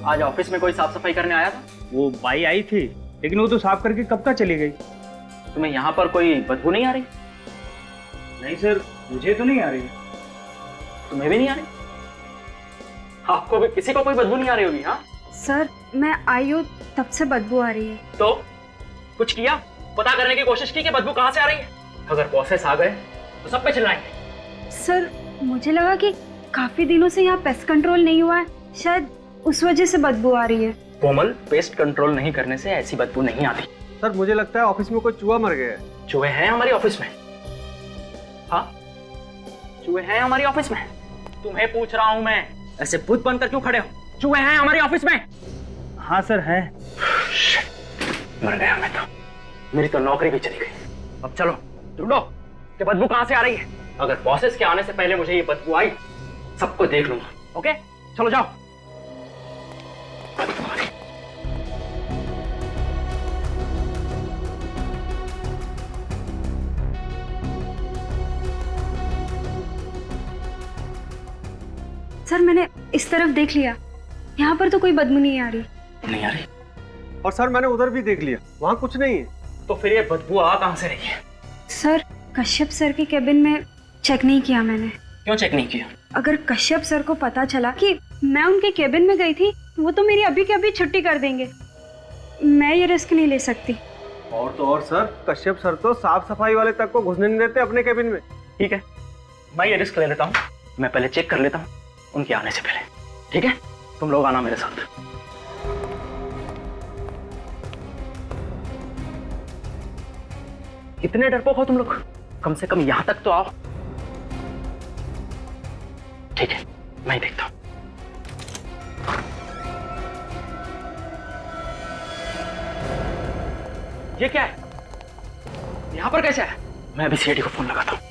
आज ऑफिस में कोई साफ सफाई करने आया था? वो बाई आई थी, लेकिन वो तो साफ करके कब का चली गई। तुम्हें यहाँ पर कोई बदबू नहीं आ रही? नहीं सर, मुझे तो नहीं आ रही। तुम्हें भी नहीं आ रही? आपको भी किसी को कोई बदबू नहीं आ रही होगी? हाँ सर, मैं आई हूँ तब से बदबू आ रही है। तो कुछ किया, पता करने की कोशिश की कि बदबू कहाँ से आ रही है? अगर बॉसेस आ गए तो सब पे चिल्लाएंगे। सर, मुझे लगा कि काफी दिनों से यहाँ पेस्ट कंट्रोल नहीं हुआ है, शायद उस वजह से बदबू आ रही है। कोमल, पेस्ट कंट्रोल नहीं करने से ऐसी बदबू नहीं आती। सर मुझे लगता है ऑफिस में कोई चूहा मर गया है। चूहे हैं हमारी ऑफिस में? हाँ, चूहे हैं हमारी ऑफिस में। तुम्हें पूछ रहा हूं मैं, ऐसे भूत बनकर क्यों खड़े हो? चूहे हैं हमारी ऑफिस में? हाँ सर है। मर गया मैं तो, मेरी तो नौकरी भी चली गई। अब चलो ढूंढो कि बदबू कहां से आ रही है। अगर बॉसेस के आने से पहले मुझे ये बदबू आई, सबको देख लूंगा। ओके, चलो जाओ। बदबू आ रही। सर, मैंने इस तरफ देख लिया, यहाँ पर तो कोई बदबू नहीं आ रही। नहीं आ रही? और सर मैंने उधर भी देख लिया, वहाँ कुछ नहीं है। तो फिर ये बदबू आ कहां से रही है? सर, कश्यप सर के केबिन में चेक नहीं किया मैंने। क्यों चेक नहीं किया? अगर कश्यप सर को पता चला कि मैं उनके केबिन में गई थी, वो तो मेरी अभी के अभी छुट्टी कर देंगे। मैं ये रिस्क नहीं ले सकती। और तो और सर, कश्यप सर तो साफ सफाई वाले तक को घुसने नहीं देते अपने केबिन में। ठीक है, मैं ये रिस्क ले लेता हूँ। मैं पहले चेक कर लेता हूँ उनके आने से पहले। ठीक है, तुम लोग आना मेरे साथ। कितने डरपोक हो तुम लोग, कम से कम यहां तक तो आओ। ठीक है, मैं ही देखता हूं। ये क्या है? यहां पर कैसे है? मैं अभी सीआईडी को फोन लगाता हूं।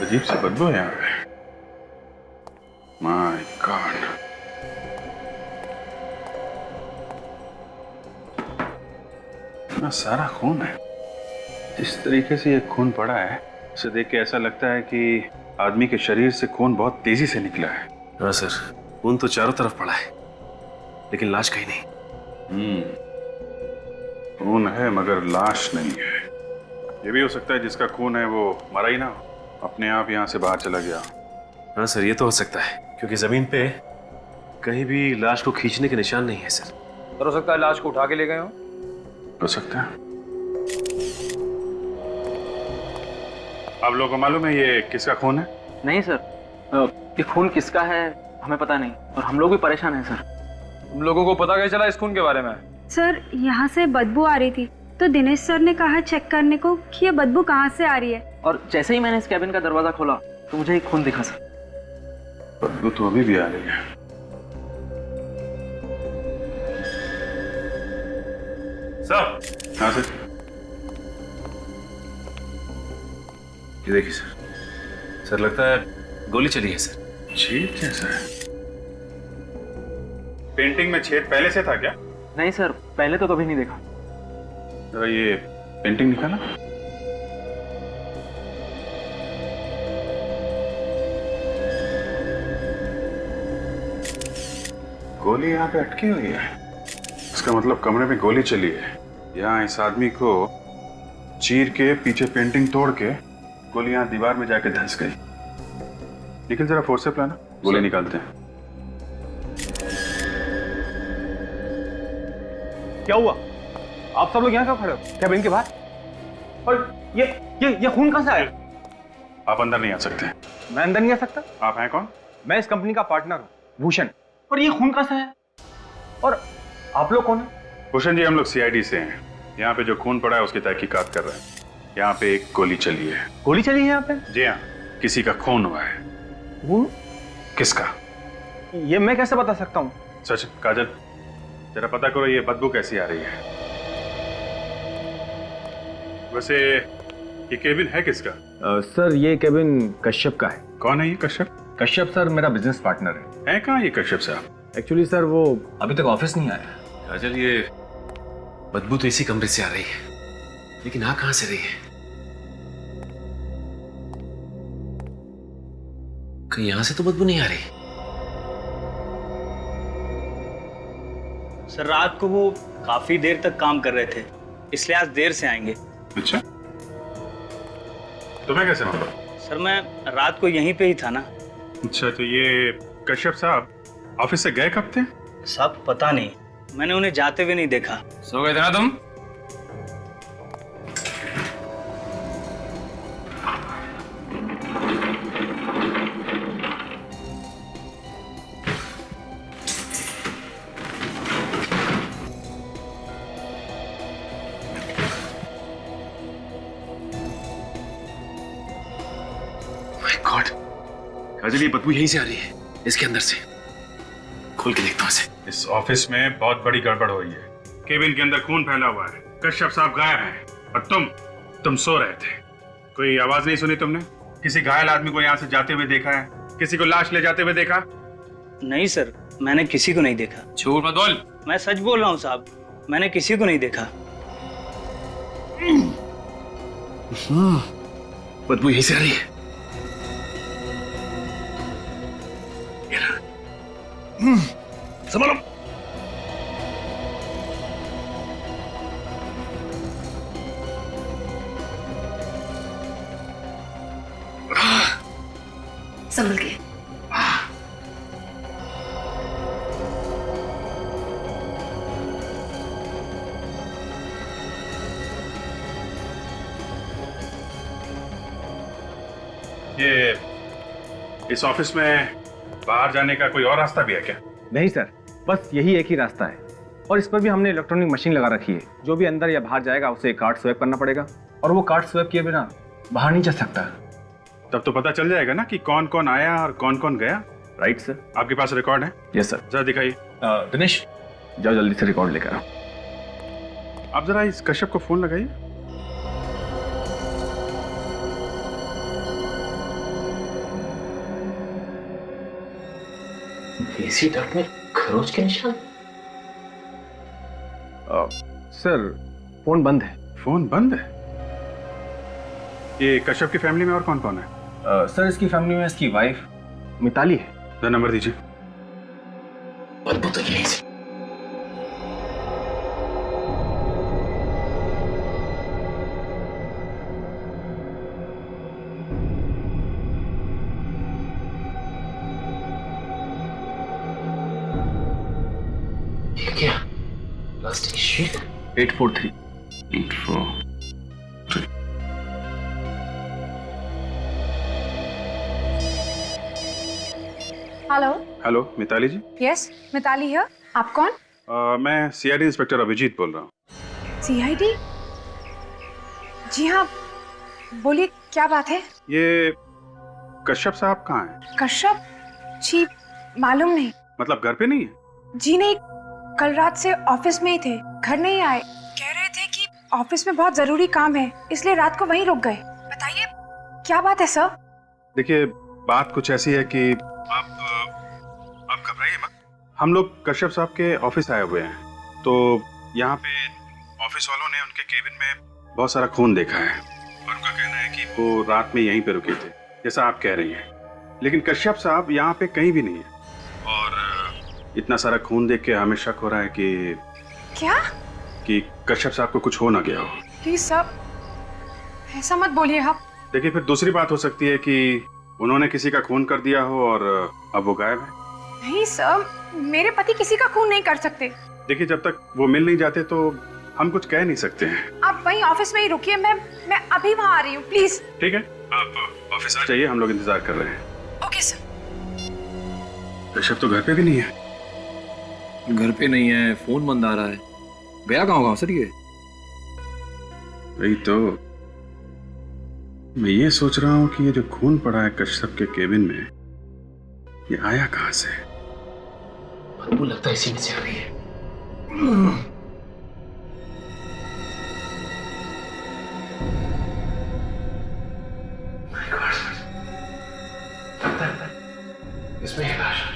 अजीब सी बदबू है यहाँ पे। My God. इतना सारा खून है। जिस तरीके से ये खून पड़ा है, उसे देख के ऐसा लगता है कि आदमी के शरीर से खून बहुत तेजी से निकला है। हाँ सर, खून तो चारों तरफ पड़ा है, लेकिन लाश कहीं नहीं। खून है मगर लाश नहीं है। ये भी हो सकता है जिसका खून है वो मरा ही ना हो, अपने आप यहाँ से बाहर चला गया। हाँ सर, ये तो हो सकता है, क्योंकि जमीन पे कहीं भी लाश को खींचने के निशान नहीं है सर। और हो सकता है लाश को उठा के ले गए हो सकता है। आप लोगों को मालूम है ये किसका खून है? नहीं सर, ये खून किसका है हमें पता नहीं, और हम लोग भी परेशान हैं सर। तुम लोगों को पता कैसे चला इस खून के बारे में? सर, यहाँ से बदबू आ रही थी तो दिनेश सर ने कहा चेक करने को कि ये बदबू कहाँ से आ रही है। और जैसे ही मैंने इस कैबिन का दरवाजा खोला तो मुझे एक खून दिखा सर। बदबू तो अभी भी आ रही है। सर, हाँ सर। ये देखिए सर, सर लगता है गोली चली है सर। छेद कैसा है? पेंटिंग में छेद पहले से था क्या? नहीं सर, पहले तो कभी नहीं देखा। जरा ये पेंटिंग निकाला। गोली यहाँ पे अटकी हुई है। इसका मतलब कमरे में गोली चली है। यहाँ इस आदमी को चीर के पीछे पेंटिंग तोड़ के गोली यहाँ दीवार में जाके धंस गई। निखिल जरा फोर्स से प्लान गोली निकालते हैं। क्या हुआ? आप सब लोग यहाँ क्यों खड़े हो? कैबिन के बाहर? और ये खून कहाँ से आया? आप अंदर नहीं आ सकते। मैं अंदर नहीं आ सकता? आप हैं कौन? मैं इस कंपनी का पार्टनर हूँ, भूषण। और ये खून कहाँ से आया? और आप लोग कौन है? भूषण जी, हम लोग सीआईडी से हैं। यहाँ पे जो खून पड़ा है उसकी तहकीकात कर रहे हैं। यहाँ पे एक गोली चली है। गोली चली है यहाँ पे? जी हाँ, किसी का खून हुआ है। खून? किसका? ये मैं कैसे बता सकता हूँ? सच काजल, जरा पता करो ये बदबू कैसी आ रही है। वैसे ये केबिन है किसका? सर, ये केबिन कश्यप का है। कौन है ये कश्यप? कश्यप सर मेरा बिजनेस पार्टनर है। कहाँ ये कश्यप साहब? एक्चुअली सर वो अभी तक ऑफिस नहीं आया। काजल, ये बदबू तो इसी कमरे से आ रही है, लेकिन आ कहाँ से रही है? कहीं यहां से तो बदबू नहीं आ रही। सर रात को वो काफी देर तक काम कर रहे थे, इसलिए आज देर से आएंगे। अच्छा, तुम्हें कैसे मालूम? सर मैं रात को यहीं पे ही था ना। अच्छा, तो ये कश्यप साहब ऑफिस से गए कब थे? साहब पता नहीं, मैंने उन्हें जाते हुए नहीं देखा। सो गए थे ना तुम? गॉड, काजल ये बदबू यहीं से आ रही है, इसके अंदर से। खोल के देखता हूं इसे। इस ऑफिस में बहुत बड़ी गड़बड़ हो रही है। केबिन के अंदर खून फैला हुआ है, कश्यप साहब गायब हैं और तुम सो रहे थे। कोई आवाज नहीं सुनी तुमने? किसी घायल आदमी को यहाँ से जाते हुए देखा है? किसी को लाश ले जाते हुए देखा? नहीं सर, मैंने किसी को नहीं देखा। झूठ मत बोल। मैं सच बोल रहा हूँ साहब, मैंने किसी को नहीं देखा। बदबू यहीं से आ रही है। संभालो। संभल के। ये इस ऑफिस में बाहर जाने का कोई और रास्ता भी है क्या? नहीं सर, बस यही एक ही रास्ता है और इस पर भी हमने इलेक्ट्रॉनिक मशीन लगा रखी है। जो भी अंदर या बाहर जाएगा उसे कार्ड स्वैप करना पड़ेगा और वो कार्ड स्वैप किए बिना बाहर नहीं जा सकता। तब तो पता चल जाएगा ना कि कौन कौन आया और कौन कौन गया। Right sir. आपके पास रिकॉर्ड है? Yes sir. जरा दिखाइए। दिनेश, जाओ जल्दी से रिकॉर्ड लेकर आओ। आप जरा इस कश्यप को फोन लगाइए। इसी डक में खरोच के निशान। सर फोन बंद है। फोन बंद है? ये कश्यप की फैमिली में और कौन कौन है? सर इसकी फैमिली में इसकी वाइफ मिताली है। जरा नंबर दीजिए। बदबू तो यहीं से। ये क्या? Plastic sheet. 843। 843। Hello. Hello, Mitali ji. Yes, Mitali है। आप कौन? मैं सीआईडी इंस्पेक्टर अभिजीत बोल रहा हूँ। सीआईडी? जी हाँ, बोलिए क्या बात है? ये कश्यप साहब कहाँ हैं? कश्यप जी मालूम नहीं। मतलब घर पे नहीं है? जी नहीं, कल रात से ऑफिस में ही थे, घर नहीं आए। कह रहे थे कि ऑफिस में बहुत जरूरी काम है, इसलिए रात को वहीं रुक गए। बताइए क्या बात है सर? देखिए, बात कुछ ऐसी है कि आप घबराइए मत। हम लोग कश्यप साहब के ऑफिस आए हुए हैं, तो यहाँ पे ऑफिस वालों ने उनके केबिन में बहुत सारा खून देखा है और उनका कहना है कि वो रात में यहीं पे रुके थे, जैसा आप कह रही हैं। लेकिन कश्यप साहब यहाँ पे कहीं भी नहीं है और इतना सारा खून देख के हमें शक हो रहा है कि क्या? कि कश्यप साहब को कुछ हो ना गया हो। प्लीज सर, ऐसा मत बोलिए आप। देखिए, फिर दूसरी बात हो सकती है कि उन्होंने किसी का खून कर दिया हो और अब वो गायब है। नहीं सर, मेरे पति किसी का खून नहीं कर सकते। देखिए, जब तक वो मिल नहीं जाते तो हम कुछ कह नहीं सकते हैं। आप वहीं ऑफिस में ही रुकिए, मैं अभी वहाँ आ रही हूँ, प्लीज। ठीक है, आप ऑफिस आ जाइए, हम लोग इंतजार कर रहे हैं। Okay sir. कश्यप तो घर पे भी नहीं है। घर पे नहीं है, फोन बंद आ रहा है। गया कहाँ होगा सर ये? वही तो मैं ये सोच रहा हूँ कि ये जो खून पड़ा है कश्यप के केबिन में, ये आया कहाँ से? बदबू लगता है इसी में से आ रही है। My God. लगता है इसमें है लाश।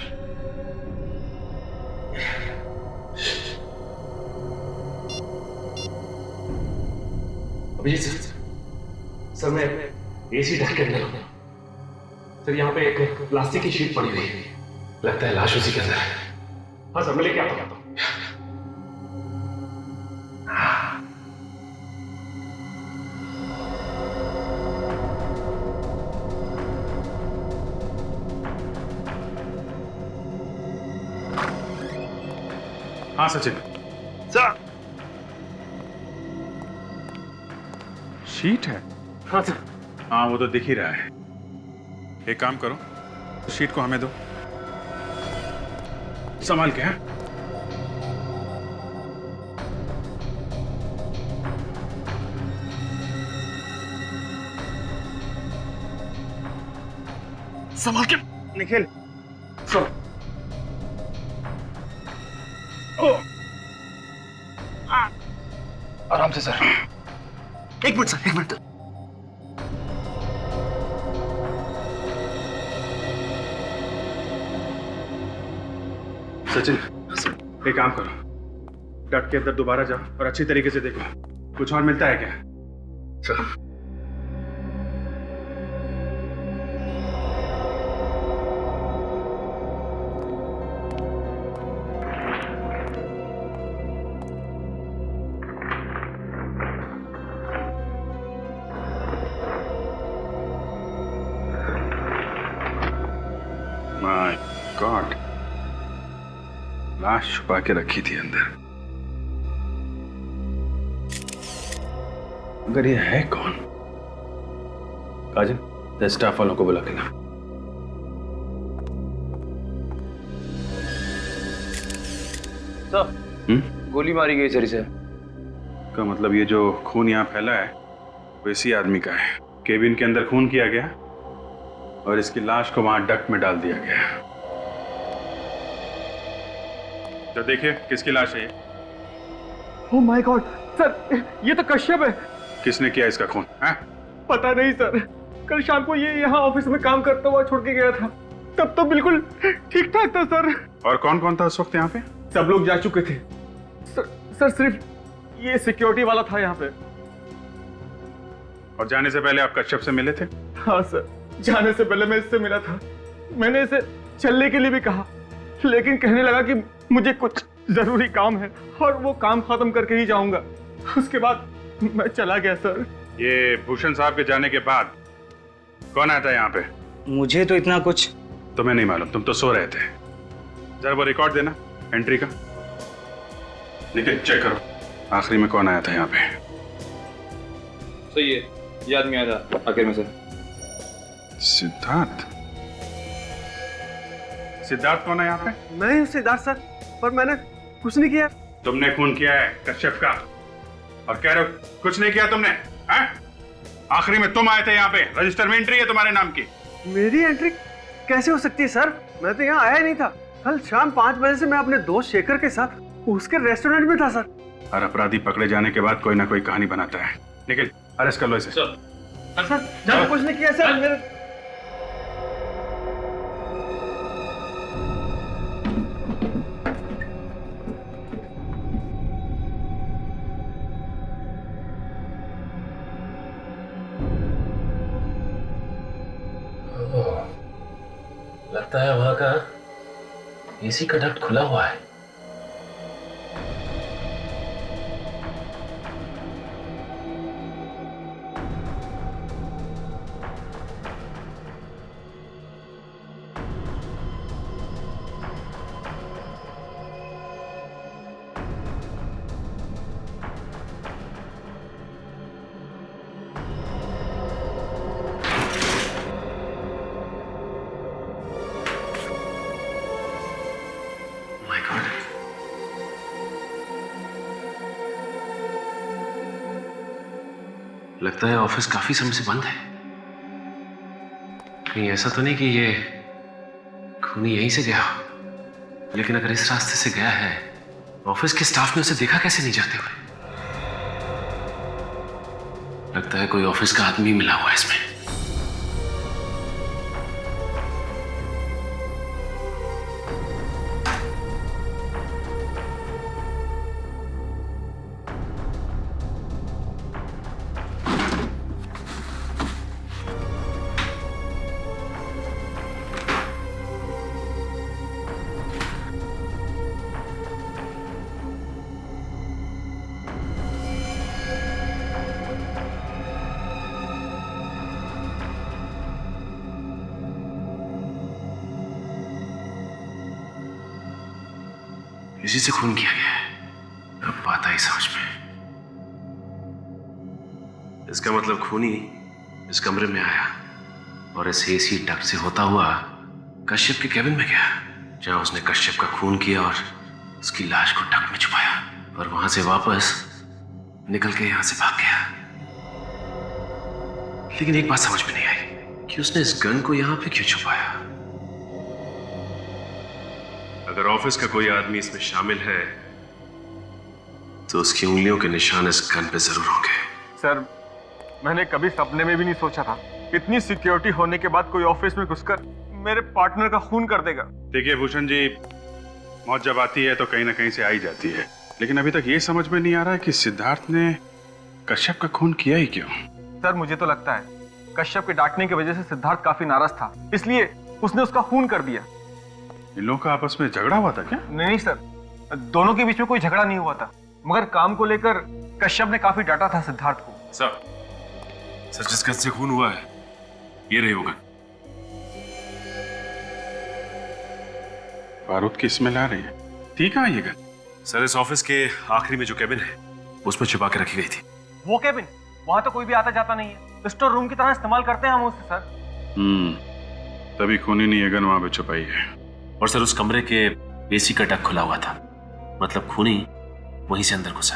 अभिजीत सर, मैं एसी ढक के अंदर हूँ। सर यहाँ पे एक प्लास्टिक की शीट पड़ी हुई है, लगता है लाश उसी के अंदर है। हाँ सर, मैं लेके आता हूँ। हाँ सचिन। सर। शीट है? हाँ सर। हाँ वो तो दिख ही रहा है। एक काम करो, शीट को हमें दो, संभाल के। हैं संभाल के। निखिल सर। आराम से सर। एक मिनट सर, एक मिनट। सचिन, एक काम करो, डट के अंदर दोबारा जाओ और अच्छी तरीके से देखो, कुछ और मिलता है क्या? सर। माय गॉड, लाश छुपा के रखी थी अंदर। अगर ये है कौन? काजल, स्टाफ वालों को बुला के ला। गोली मारी गई सर से। का मतलब ये जो खून यहाँ फैला है वो इसी आदमी का है। केबिन के अंदर खून किया गया और इसकी लाश को वहां डक्ट में डाल दिया गया। तो देखिए किसकी लाश है ये? ओह माय गॉड सर, ये तो कश्यप है। किसने किया इसका खून? पता नहीं सर, कल शाम को ये यहाँ ऑफिस में काम करता हुआ छोड़ के गया था, तब तो बिल्कुल ठीक ठाक था सर। और कौन कौन था उस वक्त यहाँ पे? सब लोग जा चुके थे सर, सिर्फ ये सिक्योरिटी वाला था यहाँ पे। और जाने से पहले आप कश्यप से मिले थे? हाँ सर, जाने से पहले मैं इससे मिला था। मैंने इसे चलने के लिए भी कहा, लेकिन कहने लगा कि मुझे कुछ जरूरी काम है और वो काम खत्म करके ही जाऊंगा। उसके बाद मैं चला गया सर। ये भूषण साहब के जाने के बाद कौन आया था यहाँ पे? मुझे तो इतना कुछ तुम्हें नहीं मालूम, तुम तो सो रहे थे। जरा वो रिकॉर्ड देना एंट्री का। निखिल चेक करो, आखिरी में कौन आया था यहाँ पे? सही है, ये आदमी आया था आखिर में सर। सिद्धार्थ? सिद्धार्थ कौन है यहाँ पे? मैं ही हूँ सिद्धार्थ सर, पर मैंने कुछ नहीं किया। तुमने खून किया है कश्यप का और कह रहे हो कुछ नहीं किया तुमने? हैं? आखिरी में तुम आए थे यहाँ पे, रजिस्टर में एंट्री है तुम्हारे नाम की। मेरी एंट्री कैसे हो सकती है सर? मैं तो यहाँ आया नहीं था। कल शाम 5 बजे से मैं अपने दोस्त शेखर के साथ उसके रेस्टोरेंट में था सर। हर अपराधी पकड़े जाने के बाद कोई ना कोई कहानी बनाता है। निखिल अरेस्ट कर लो इसे। सर मैंने कुछ नहीं किया सर। मेरे लगता है वहां का एसी का डक्ट खुला हुआ है। लगता है ऑफिस काफी समय से बंद है। कहीं ऐसा तो नहीं कि ये खूनी यहीं से गया हो? लेकिन अगर इस रास्ते से गया है, ऑफिस के स्टाफ ने उसे देखा कैसे नहीं जाते हुए? लगता है कोई ऑफिस का आदमी मिला हुआ है इसमें। इसी से खून किया गया है। अब बात आई समझ में। इसका मतलब खूनी इस कमरे में आया और इस एसी डक्ट से होता हुआ कश्यप के केबिन में गया, जहां उसने कश्यप का खून किया और उसकी लाश को डक्ट में छुपाया, और वहां से वापस निकल के यहां से भाग गया। लेकिन एक बात समझ में नहीं आई कि उसने इस गन को यहां पे क्यों छुपाया। अगर ऑफिस का कोई आदमी इसमें शामिल है तो उसकी उंगलियों के निशान इस गन पे जरूर होंगे। सर, मैंने कभी सपने में भी नहीं सोचा था इतनी सिक्योरिटी होने के बाद कोई ऑफिस में घुसकर मेरे पार्टनर का खून कर देगा। देखिए भूषण जी, मौत जब आती है तो कहीं ना कहीं से आई जाती है, लेकिन अभी तक ये समझ में नहीं आ रहा है कि सिद्धार्थ ने कश्यप का खून किया ही क्यों। सर, मुझे तो लगता है कश्यप के डांटने की वजह से सिद्धार्थ काफी नाराज था, इसलिए उसने उसका खून कर दिया। इन लोगों का आपस में झगड़ा हुआ था क्या? नहीं सर, दोनों के बीच में कोई झगड़ा नहीं हुआ था, मगर काम को लेकर कश्यप ने काफी डांटा था सिद्धार्थ को। सर जिस गन से खून हुआ है ये रही होगा। बारूद की स्मेल आ रही है। ठीक है ये गन। सर, इस ऑफिस के आखिरी में जो केबिन है उसमें छुपा के रखी गई थी। वो केबिन? वहां तो कोई भी आता जाता नहीं है, स्टोर रूम की तरह इस्तेमाल करते हैं हम उसे सर। तभी खूनी ने ये गन वहां पे छुपाई है। और सर, उस कमरे के एसी का डक खुला हुआ था, मतलब खूनी वहीं से अंदर घुसा।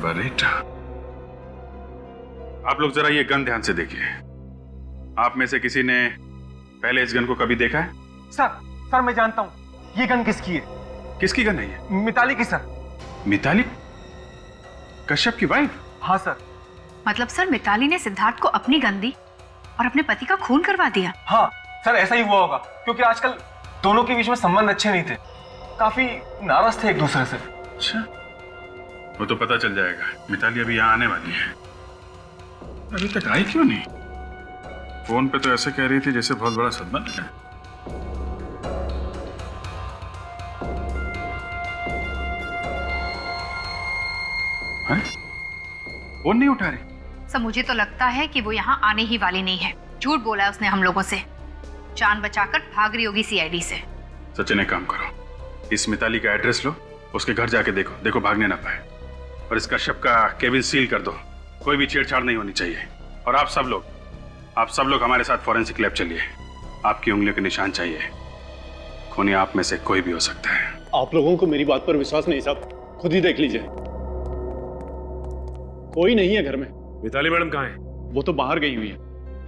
बरेटा, आप लोग जरा ये गन ध्यान से देखिए। आप में से किसी ने पहले इस गन को कभी देखा है? सर मैं जानता हूँ ये गन किसकी है। किसकी गन है ये? मिताली की सर। मिताली? कश्यप की वाइफ? हाँ सर। मतलब सर, मिताली ने सिद्धार्थ को अपनी गन दी और अपने पति का खून करवा दिया? हाँ सर, ऐसा ही हुआ होगा, क्योंकि आजकल दोनों के बीच में संबंध अच्छे नहीं थे, काफी नाराज थे एक दूसरे से। अच्छा, वो तो पता चल जाएगा। मिताली अभी यहाँ आने वाली है। अभी तक आई क्यों नहीं? फोन पे तो ऐसे कह रही थी जैसे बहुत बड़ा संबंध है। फोन नहीं उठा रही। सर, मुझे तो लगता है कि वो यहाँ आने ही वाली नहीं है। झूठ बोला है उसने हम लोगों से, जान बचाकर भाग रही होगी सीआईडी से। सचिन, एक काम करो, इस मिताली का एड्रेस लो, उसके घर जाके देखो भागने ना पाए, और इस कश्यप का केबिन सील कर दो। कोई भी छेड़छाड़ नहीं होनी चाहिए। और आप सब लोग हमारे साथ फॉरेंसिक लैब चलिए। आपकी उंगलियों के निशान चाहिए। खूनी आप में से कोई भी हो सकता है। आप लोगों को मेरी बात पर विश्वास नहीं साहब, खुद ही देख लीजिए। कोई नहीं है घर में। मिताली मैडम कहाँ है? वो तो बाहर गई हुई है,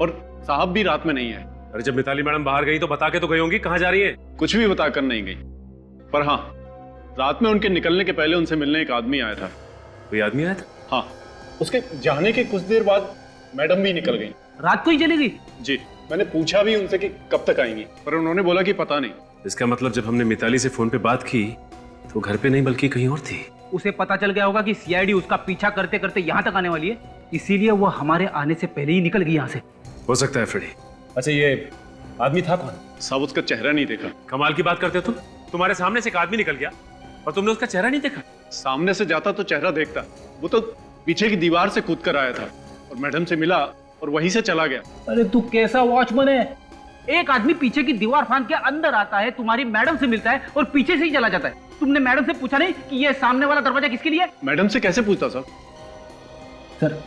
और साहब भी रात में नहीं है। अरे जब मिताली मैडम बाहर गई तो बता के तो गई होंगी कहाँ जा रही है। कुछ भी बताकर नहीं गई, पर हाँ, रात में उनके निकलने के पहले उनसे मिलने एक आदमी आया था। कोई आदमी आया था? हाँ, उसके जाने के कुछ देर बाद मैडम भी निकल गई। रात को ही चली गई? जी, मैंने पूछा भी उनसे कि कब तक आएंगी, पर उन्होंने बोला कि पता नहीं। इसका मतलब जब हमने मिताली से फोन पे बात की तो घर पे नहीं बल्कि कहीं और थी। उसे पता चल गया होगा कि सीआईडी उसका पीछा करते करते यहाँ तक आने वाली है, इसीलिए वो हमारे आने से पहले ही निकल गई यहाँ से। हो सकता है फ्रेडी। अच्छा, ये आदमी था कौन? साहब, उसका चेहरा नहीं देखा। कमाल की बात करते हो तुम। तुम्हारे सामने से एक आदमी निकल गया और तुमने उसका चेहरा नहीं देखा? सामने से जाता तो चेहरा देखता, वो तो पीछे की दीवार से कूद कर आया था और मैडम से मिला और वहीं से चला गया। अरे तू कैसा वॉचमैन है? एक आदमी पीछे की दीवार फांद के अंदर आता है, तुम्हारी मैडम से मिलता है और पीछे से ही चला जाता है। तुमने मैडम से पूछा नहीं कि ये सामने वाला दरवाजा किसके लिए है? मैडम से कैसे पूछता साहब? सर,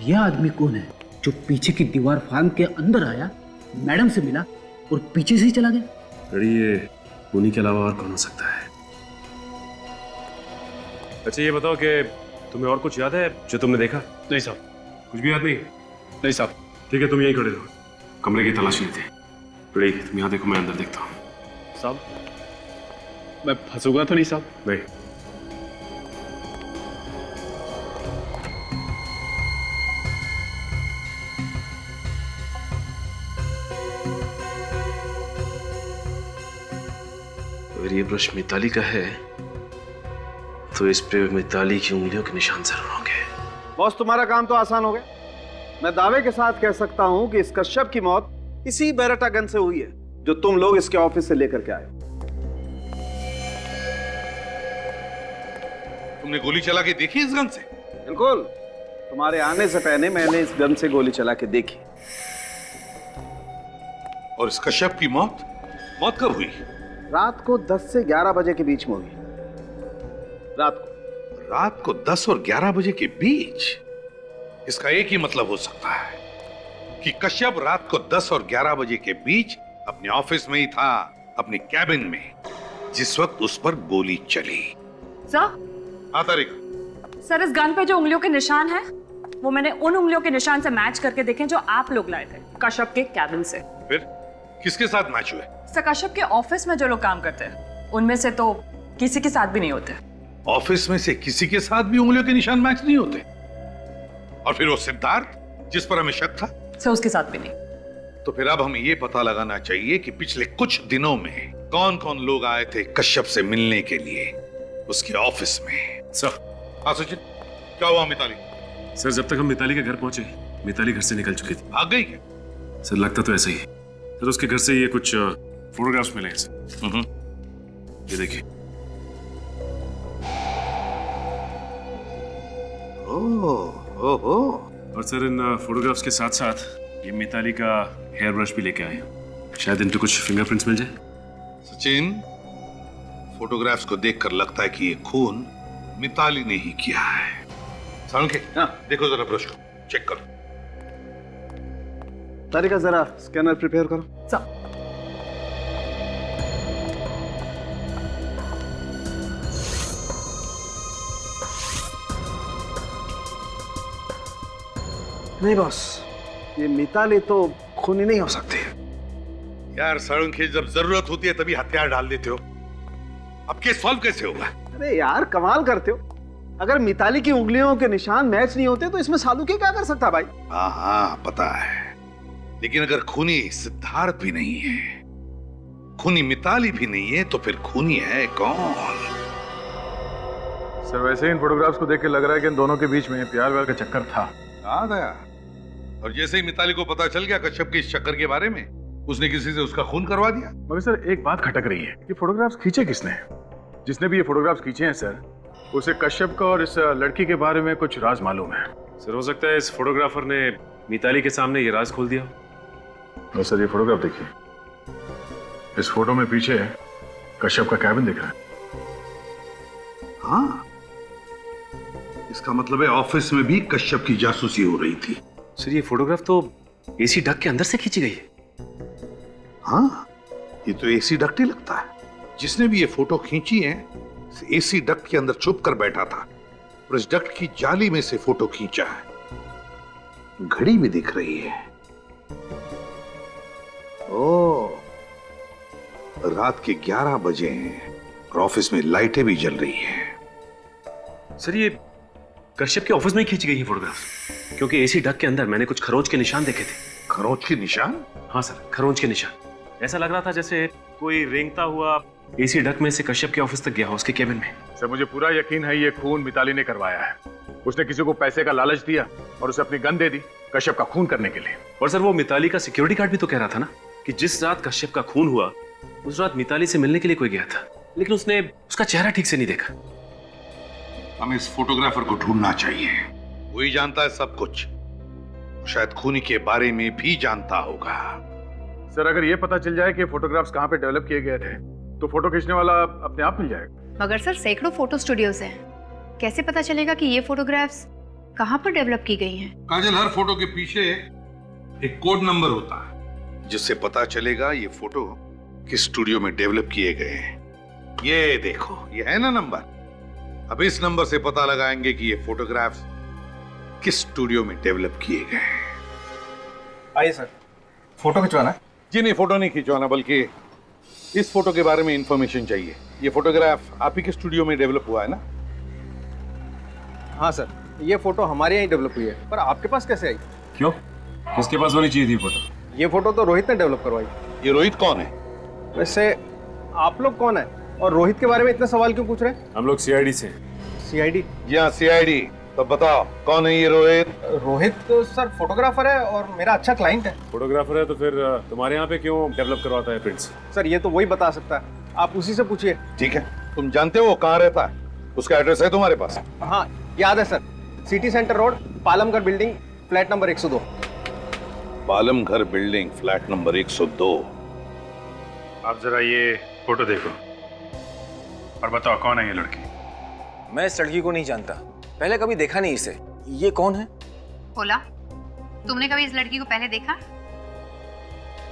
यह आदमी कौन है जो पीछे की दीवार फांद के अंदर आया, मैडम से मिला और पीछे से ही चला गया? फ्रेडी, ये खूनी के अलावा और कौन हो सकता है? अच्छा, ये बताओ कि तुम्हें और कुछ याद है जो तुमने देखा? नहीं साहब। कुछ भी याद नहीं? नहीं साहब। ठीक है, तुम यहीं खड़े रहो, कमरे की तलाशी लेते हैं। फ्रेडी, तुम यहाँ देखो, मैं अंदर देखता हूँ। साहब, मैं फंसूंगा तो नहीं साहब? नहीं। अगर ये ब्रश मिताली का है तो इस पे मिताली की उंगलियों के निशान जरूर होंगे। बॉस, तुम्हारा काम तो आसान हो गया। मैं दावे के साथ कह सकता हूं कि इस कश्यप की मौत इसी बेरेटा गन से हुई है जो तुम लोग इसके ऑफिस से लेकर के आए। तुमने गोली चला के देखी इस गन से? बिल्कुल, तुम्हारे आने से पहले मैंने इस गन से गोली चला के देखी। और इस कश्यप की मौत कब हुई? रात को 10 से 11 बजे के बीच में हुई। रात को 10 और 11 बजे के बीच? इसका एक ही मतलब हो सकता है कि कश्यप रात को 10 और 11 बजे के बीच अपने ऑफिस में ही था, अपने कैबिन में, जिस वक्त उस पर गोली चली। सर? हाँ तारिका। सर, इस गन पे जो उंगलियों के निशान हैं, वो मैंने उन उंगलियों के निशान से मैच करके देखे जो आप लोग लाए थे कश्यप के कैबिन से। फिर किसके साथ मैच हुए? सर, कश्यप के ऑफिस में जो लोग काम करते हैं उनमें से तो किसी के साथ भी नहीं होते। ऑफिस में से किसी के साथ भी उंगलियों के निशान मैच नहीं होते? और फिर वो सिद्धार्थ जिस पर हमें शक था? सर, उसके साथ भी नहीं। तो फिर अब हमें यह पता लगाना चाहिए कि पिछले कुछ दिनों में कौन कौन लोग आए थे कश्यप से मिलने के लिए उसके ऑफिस में। सर। हाँ सचिन, क्या हुआ मिताली? सर, जब तक हम मिताली के घर पहुंचे, मिताली घर से निकल चुकी थी। भाग गई क्या? सर, लगता तो ऐसा ही है। सर, उसके घर से ये कुछ फोटोग्राफ्स मिले हैं सर। ये देखिए। और सर, इन फोटोग्राफ्स के साथ साथ ये मिताली का हेयर ब्रश भी लेके आए हैं। शायद इन पे कुछ फिंगरप्रिंट्स मिल जाए। सचिन, फोटोग्राफ्स को देखकर लगता है कि ये खून मिताली ने ही किया है। सालुंखे, देखो जरा ब्रश को, चेक करो। तारिका, जरा स्कैनर प्रिपेयर करो। सर। नहीं बॉस, ये मिताली तो खूनी नहीं हो सकती। यार सालुंखे, जब जरूरत होती है तभी हथियार डाल देते हो। अब केस सॉल्व कैसे होगा? अरे यार, कमाल करते हो। अगर मिताली की उंगलियों के निशान मैच नहीं होते तो इसमें सालुंखे क्या कर सकता भाई? हाँ, पता है। लेकिन अगर खूनी सिद्धार्थ भी नहीं है, खूनी मिताली भी नहीं है, तो फिर खूनी है कौन? सर, वैसे इन फोटोग्राफ्स को देख के लग रहा है कि इन दोनों के बीच में प्यार व्यार का चक्कर था। कहाँ था? और जैसे ही मिताली को पता चल गया कश्यप के इस चक्कर के बारे में, उसने किसी से उसका खून करवा दिया। मगर सर, एक बात खटक रही है, ये फोटोग्राफ्स खींचे किसने? जिसने भी ये फोटोग्राफ्स खींचे हैं सर, उसे कश्यप का और इस लड़की के बारे में कुछ राज मालूम है। सर, हो सकता है इस फोटोग्राफर ने मिताली के सामने ये राज खोल दिया। और सर, ये फोटोग्राफ देखिए। इस फोटो में पीछे कश्यप का कैबिन दिख रहा है। हाँ, इसका मतलब है ऑफिस में भी कश्यप की जासूसी हो रही थी। सर, ये फोटोग्राफ तो एसी डक के अंदर से खींची गई है। हाँ, ये तो एसी डक्ट ही लगता है। जिसने भी ये फोटो खींची है, एसी डक्ट के अंदर छुप कर बैठा था और इस डक्ट की जाली में से फोटो खींचा है। घड़ी भी दिख रही है। ओह, रात के 11 बजे हैं और ऑफिस में लाइटें भी जल रही हैं। सर, ये कश्यप के ऑफिस में ही खींची गई है फोटोग्राफ, क्योंकि एसी डक के अंदर मैंने कुछ खरोंच के निशान देखे थे। खरोंच के निशान? हाँ सर, खरोंच के निशान। ऐसा लग रहा था जैसे कोई रेंगता हुआ एसी डक में से कश्यप के ऑफिस तक गया हो, उसके केबिन में। सर, मुझे पूरा यकीन है ये खून मिताली ने करवाया है। उसने किसी को पैसे का लालच दिया और उसे अपनी गन दे दी कश्यप का खून करने के लिए। और सर, वो मिताली का सिक्योरिटी गार्ड भी तो कह रहा था ना कि जिस रात कश्यप का खून हुआ उस रात मिताली से मिलने के लिए कोई गया था, लेकिन उसने उसका चेहरा ठीक से नहीं देखा। हमें इस फोटोग्राफर को ढूंढना चाहिए। वही जानता है सब कुछ, शायद खूनी के बारे में भी जानता होगा। सर, अगर ये पता चल जाए कि फोटोग्राफ्स कहाँ पे डेवलप किए गए थे तो फोटो खींचने वाला अपने आप मिल जाएगा। मगर सर, सैकड़ों फोटो स्टूडियोज हैं, कैसे पता चलेगा कि ये फोटोग्राफ्स कहाँ पर डेवलप की गई हैं? काजल, हर फोटो के पीछे एक कोड नंबर होता है जिससे पता चलेगा ये फोटो किस स्टूडियो में डेवलप किए गए हैं। ये देखो, ये है ना नंबर। अब इस नंबर से पता लगाएंगे कि ये फोटोग्राफ्स किस स्टूडियो में डेवलप किए गए हैं। आइए सर, फोटो खिंचवाना है? जी नहीं, फोटो नहीं खिंचवाना, बल्कि इस फोटो के बारे में इंफॉर्मेशन चाहिए। ये फोटोग्राफ आप ही के स्टूडियो में डेवलप हुआ है ना? हाँ सर, ये फोटो हमारे यहाँ डेवलप हुई है, पर आपके पास कैसे आई? क्यों? किसके पास होनी चाहिए थी फोटो? ये फोटो तो रोहित ने डेवलप करवाई। ये रोहित कौन है? वैसे आप लोग कौन है और रोहित के बारे में इतने सवाल क्यों पूछ रहे हैं? हम लोग सीआईडी से। सीआईडी? जी हाँ, सीआईडी। तो बताओ, कौन है ये रोहित? रोहित तो सर फोटोग्राफर है और मेरा अच्छा क्लाइंट है। फोटोग्राफर है तो फिर तुम्हारे यहाँ पे क्यों डेवलप करवाता है प्रिंट्स? सर, ये तो वही बता सकता है, आप उसी से पूछिए। ठीक है, तुम जानते हो वो कहाँ रहता है? उसका एड्रेस है तुम्हारे पास? हाँ, याद है sir, city centre road, Palamghar building, flat number 102। Palamghar building, flat number 102। आप जरा ये फोटो देखो और बताओ कौन है ये लड़की। मैं इस लड़की को नहीं जानता, पहले कभी देखा नहीं इसे। ये कौन है? बोला, तुमने कभी इस लड़की को पहले देखा?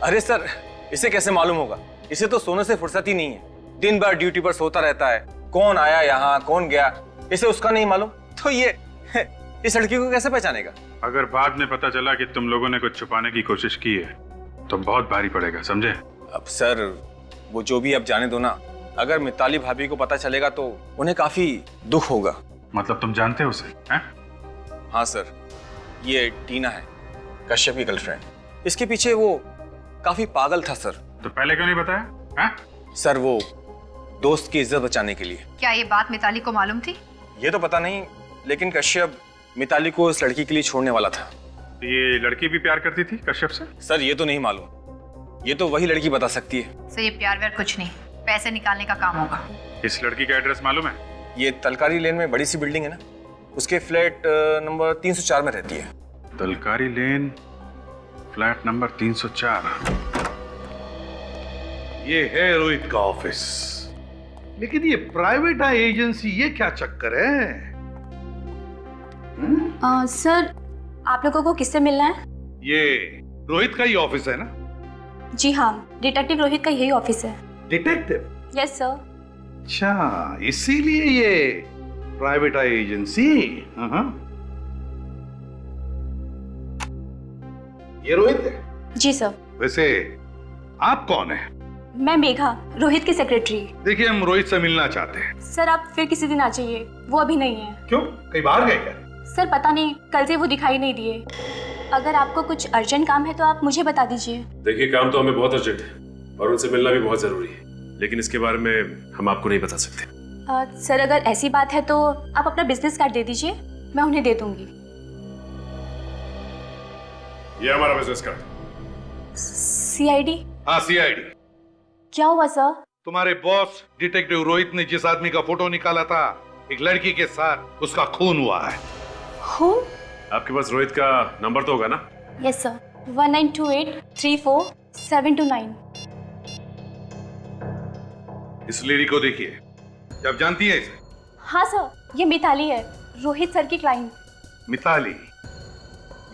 अरे सर, इसे कैसे मालूम होगा? इसे तो सोने से फुर्सत ही नहीं है, दिन भर ड्यूटी पर सोता रहता है। कौन आया यहाँ, कौन गया, इसे उसका नहीं मालूम, तो ये इस लड़की को कैसे पहचानेगा? अगर बाद में पता चला कि तुम लोगों ने कुछ छुपाने की कोशिश की है तो बहुत भारी पड़ेगा, समझे? अब सर, वो जो भी अब जाने दो ना। अगर मिताली भाभी को पता चलेगा तो उन्हें काफी दुख होगा। मतलब तुम जानते हो उसे? हैं? हाँ सर, ये टीना है, कश्यप की गर्लफ्रेंड। इसके पीछे वो काफी पागल था सर। तो पहले क्यों नहीं बताया? हैं? सर, वो दोस्त की इज्जत बचाने के लिए। क्या ये बात मिताली को मालूम थी? ये तो पता नहीं, लेकिन कश्यप मिताली को उस लड़की के लिए छोड़ने वाला था। तो ये लड़की भी प्यार करती थी कश्यप से? सर, ये तो नहीं मालूम, ये तो वही लड़की बता सकती है। सर, ये प्यार व्यार कुछ नहीं, पैसे निकालने का काम होगा। इस लड़की का एड्रेस मालूम है? ये तलकारी लेन में बड़ी सी बिल्डिंग है ना, उसके फ्लैट नंबर 304 में रहती है। तलकारी लेन, फ्लैट नंबर 304। ये है रोहित का ऑफिस, लेकिन ये प्राइवेट एजेंसी, ये क्या चक्कर है? सर, आप लोगों को किससे मिलना है? ये रोहित का ही ऑफिस है ना? जी हाँ, डिटेक्टिव रोहित का यही ऑफिस है। डिटेक्टिव? Yes sir. अच्छा, इसीलिए ये प्राइवेट एजेंसी। हाँ, ये रोहित है? जी सर। वैसे आप कौन है? मैं मेघा, रोहित की सेक्रेटरी। देखिए, हम रोहित से मिलना चाहते हैं। सर, आप फिर किसी दिन आ जाइए, वो अभी नहीं है। क्यों, कहीं बाहर गए क्या? सर, पता नहीं, कल से वो दिखाई नहीं दिए। अगर आपको कुछ अर्जेंट काम है तो आप मुझे बता दीजिए। देखिए, काम तो हमें बहुत अर्जेंट है और उनसे मिलना भी बहुत जरूरी है, लेकिन इसके बारे में हम आपको नहीं बता सकते। सर, अगर ऐसी बात है तो आप अपना बिजनेस कार्ड दे दीजिए, मैं उन्हें दे दूंगी। ये हमारा बिजनेस कार्ड। सीआईडी? हाँ, सीआईडी। क्या हुआ सर? तुम्हारे बॉस डिटेक्टिव रोहित ने जिस आदमी का फोटो निकाला था एक लड़की के साथ, उसका खून हुआ है। खून? आपके पास रोहित का नंबर तो होगा ना? Yes sir, 1928347229। इस लेडी को देखिए, आप जानती हैं इसे? हाँ सर, ये मिताली है, रोहित सर की क्लाइंट। मिताली?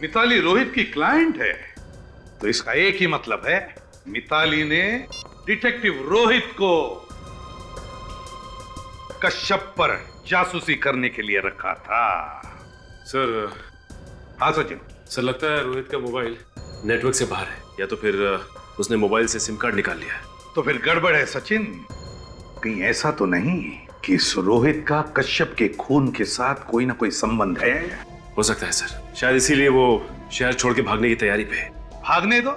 मिताली रोहित की क्लाइंट है? तो इसका एक ही मतलब है, मिताली ने डिटेक्टिव रोहित को कश्यप पर जासूसी करने के लिए रखा था। सर। हाँ सचिन? सर, लगता है रोहित का मोबाइल नेटवर्क से बाहर है, या तो फिर उसने मोबाइल से सिम कार्ड निकाल लिया है। तो फिर गड़बड़ है सचिन। कहीं ऐसा तो नहीं कि इस रोहित का कश्यप के खून के साथ कोई ना कोई संबंध है? हो सकता है सर, शायद इसीलिए वो शहर छोड़ के भागने की तैयारी पे है। भागने दो,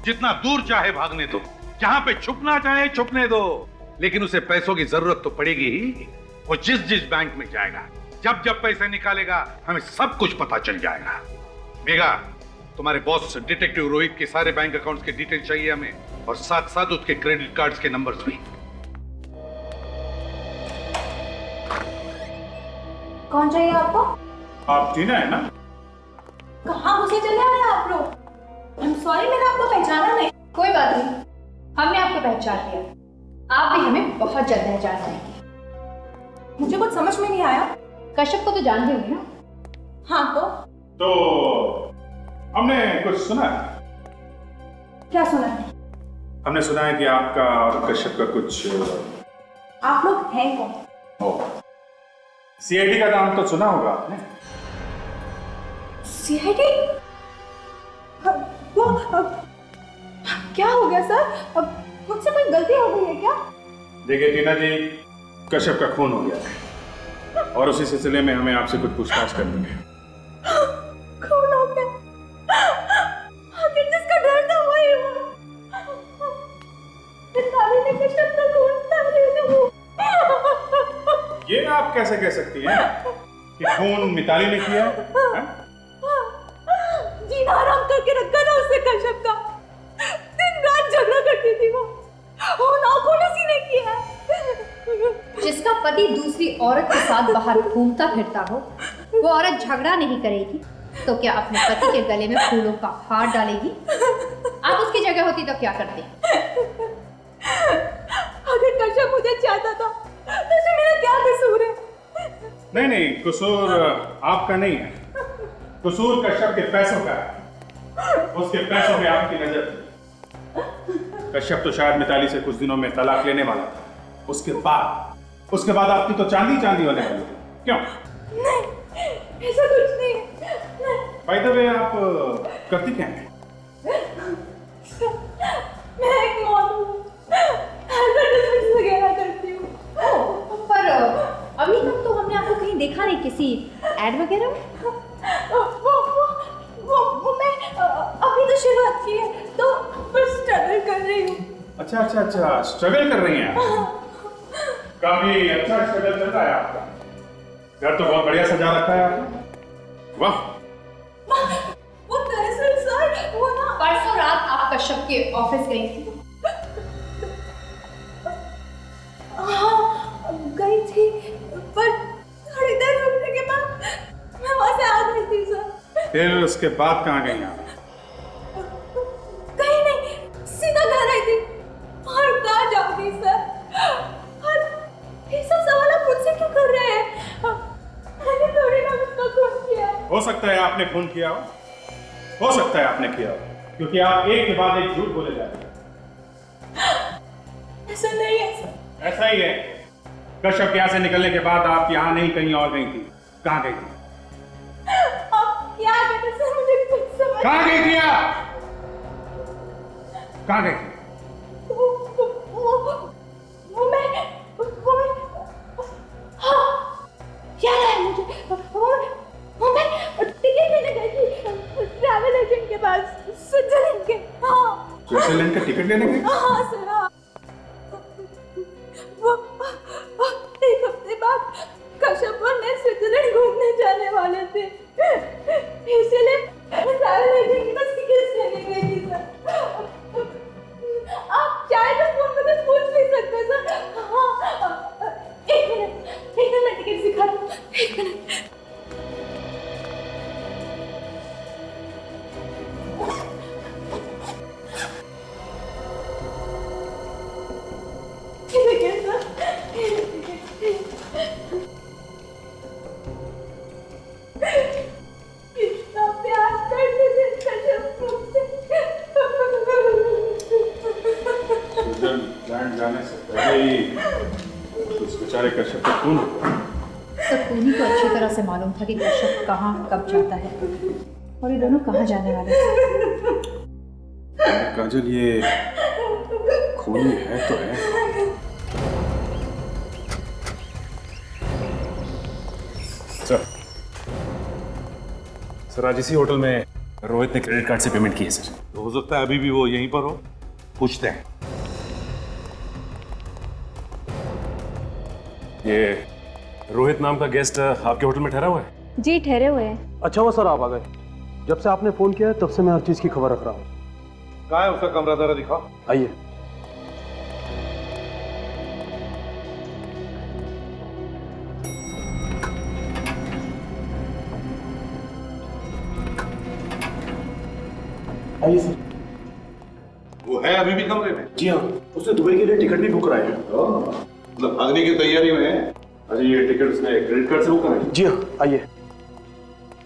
जितना दूर चाहे भागने दो, जहां पे छुपना चाहे छुपने दो, लेकिन उसे पैसों की जरूरत तो पड़ेगी ही। वो जिस जिस बैंक में जाएगा, जब जब पैसे निकालेगा, हमें सब कुछ पता चल जाएगा। मेघा, तुम्हारे बॉस डिटेक्टिव रोहित के सारे बैंक अकाउंट्स के डिटेल चाहिए हमें, और साथ साथ उसके क्रेडिट कार्ड्स के नंबर्स भी। कौन चाहिए आपको? आप टीना है ना? कहाँ घुसे चले आए आप लोग? I'm sorry, मैंने आपको पहचाना नहीं। कोई बात नहीं, हमने आपको पहचान लिया, आप भी हमें बहुत जल्द पहचान पाएंगे। मुझे कुछ समझ में नहीं आया। कश्यप को तो जानते होंगे ना? हाँ, तो हमने कुछ सुना है। क्या सुना है? हमने सुना है कि आपका और कश्यप का कुछ। आप लोग हैं कौन? सीआईडी का नाम तो सुना होगा आपने। सीआईडी? क्या हो गया सर? अब मुझसे कोई गलती हो गई है क्या? देखिए टीना जी, कश्यप का खून हो गया है और उसी सिलसिले में हमें आपसे कुछ पूछताछ करनी है। खून हो गया? आखिर जिसका डर था वही हुआ। मिताली ने कश्यप का खून उतार लिया। ये आप कैसे कह सकती हैं कि खून मिताली ने किया है? जीना हराम करके रखा था उसने कश्यप का। दिन रात झगड़ा करती थी वो खून उसी ने किया। जिसका पति दूसरी औरत के साथ बाहर घूमता फिरता हो, वो औरत झगड़ा नहीं करेगी तो क्या अपने पति के गले में फूलों का हार डालेगी? आप उसकी जगह होती तो क्या करते? अगर नहीं नहीं, कसूर आपका नहीं है, कसूर कश्यप के पैसों का है। उसके पैसों में आपकी नजर थी। कश्यप तो शायद मिताली से कुछ दिनों में तलाक लेने वाला था। उसके बाद आपकी तो चांदी चांदी होने वाली थी। क्यों? नहीं, ऐसा कुछ नहीं। बाय द वे, आप करती क्या हैं? मैं एक मॉडल हूँ, एडवर्टाइजमेंट वगैरह करती हूँ। पर अभी तक तो हमने आपको कहीं देखा नहीं किसी एड वगैरह में। वो मैं अभी तो शुरुआत की है, तो बस स्ट्रगल कर रही हूँ। अच्छा, स्ट्रगल कर रही हैं आप। काफी अच्छा स्ट्रगल चल रहा है आपका। घर तो बहुत बढ़िया सजा रखा है आपने। वाह। वो दरअसल सर, वो ना परसों रात आप कश्यप के ऑफिस गई थी। हाँ, गई थी, पर थोड़ी देर रुकने के बाद मैं वहां से आ गई थी सर। फिर उसके बाद कहाँ गई आप? कहीं नहीं, सीधा घर आई थी। और कहाँ जाऊंगी सर? और ये सब सवाल आप मुझसे क्यों कर रहे हैं? मैंने थोड़ी ना उसका खून किया। हो सकता है आपने खून किया हो सकता है आपने किया हो, क्योंकि आप एक के बाद एक झूठ बोले जा रहे हैं। ऐसा नहीं है सर। ऐसा ही है। कश्यप के यहाँ से निकलने के बाद आप यहाँ नहीं, कहीं और गई थी। कहाँ गई थी? आप क्या कहते सर, मुझे कुछ समझ। कहाँ गई थी आप? कहाँ गई थी? वो मैं हाँ, याद आया मुझे। वो मैं टिकट लेने गई थी ट्रैवल एजेंट के पास, स्विट्जरलैंड के। हाँ, स्विट्जरलैंड का टिकट लेने गई? हाँ सर, हाँ। वो एक हफ्ते बाद कश्यप और मैं स्विट्जरलैंड घूमने जाने वाले थे, इसलिए ट्रैवल एजेंट के पास टिकट लेने गई थी सर। आप चाहे तो फोन में कुछ पूछ भी सकते सर। हाँ, एक मिनट मैं टिकट दिखा दूँ। एक मिनट। कितना प्यार करते थे कश्यप मुझसे। स्विट्जरलैंड जाने से पहले ही उस बेचारे कश्यप का खून हुआ। सबको उन्हीं को अच्छी तरह से मालूम था कि कश्यप कहाँ कब जाता है और ये दोनों कहाँ जाने वाले थे। काजल, ये खूनी है तो है। सर, आज इसी होटल में रोहित ने क्रेडिट कार्ड से पेमेंट की है सर। तो हो सकता है अभी भी वो यहीं पर हो, पूछते हैं। ये रोहित नाम का गेस्ट आपके होटल में ठहरा हुआ है? जी, ठहरे हुए हैं। अच्छा हुआ सर आप आ गए। जब से आपने फोन किया है तब से मैं हर चीज की खबर रख रहा हूँ। कहाँ है उसका कमरा, जरा दिखाओ। आइए। आइए सर। वो है अभी भी कमरे में? जी हाँ, उसने दुबई के लिए टिकट भी बुक कराया है। मतलब भागने की तैयारी में है? अच्छा, ये टिकट उसने क्रेडिट कार्ड से बुक कराई? जी हाँ, आइए।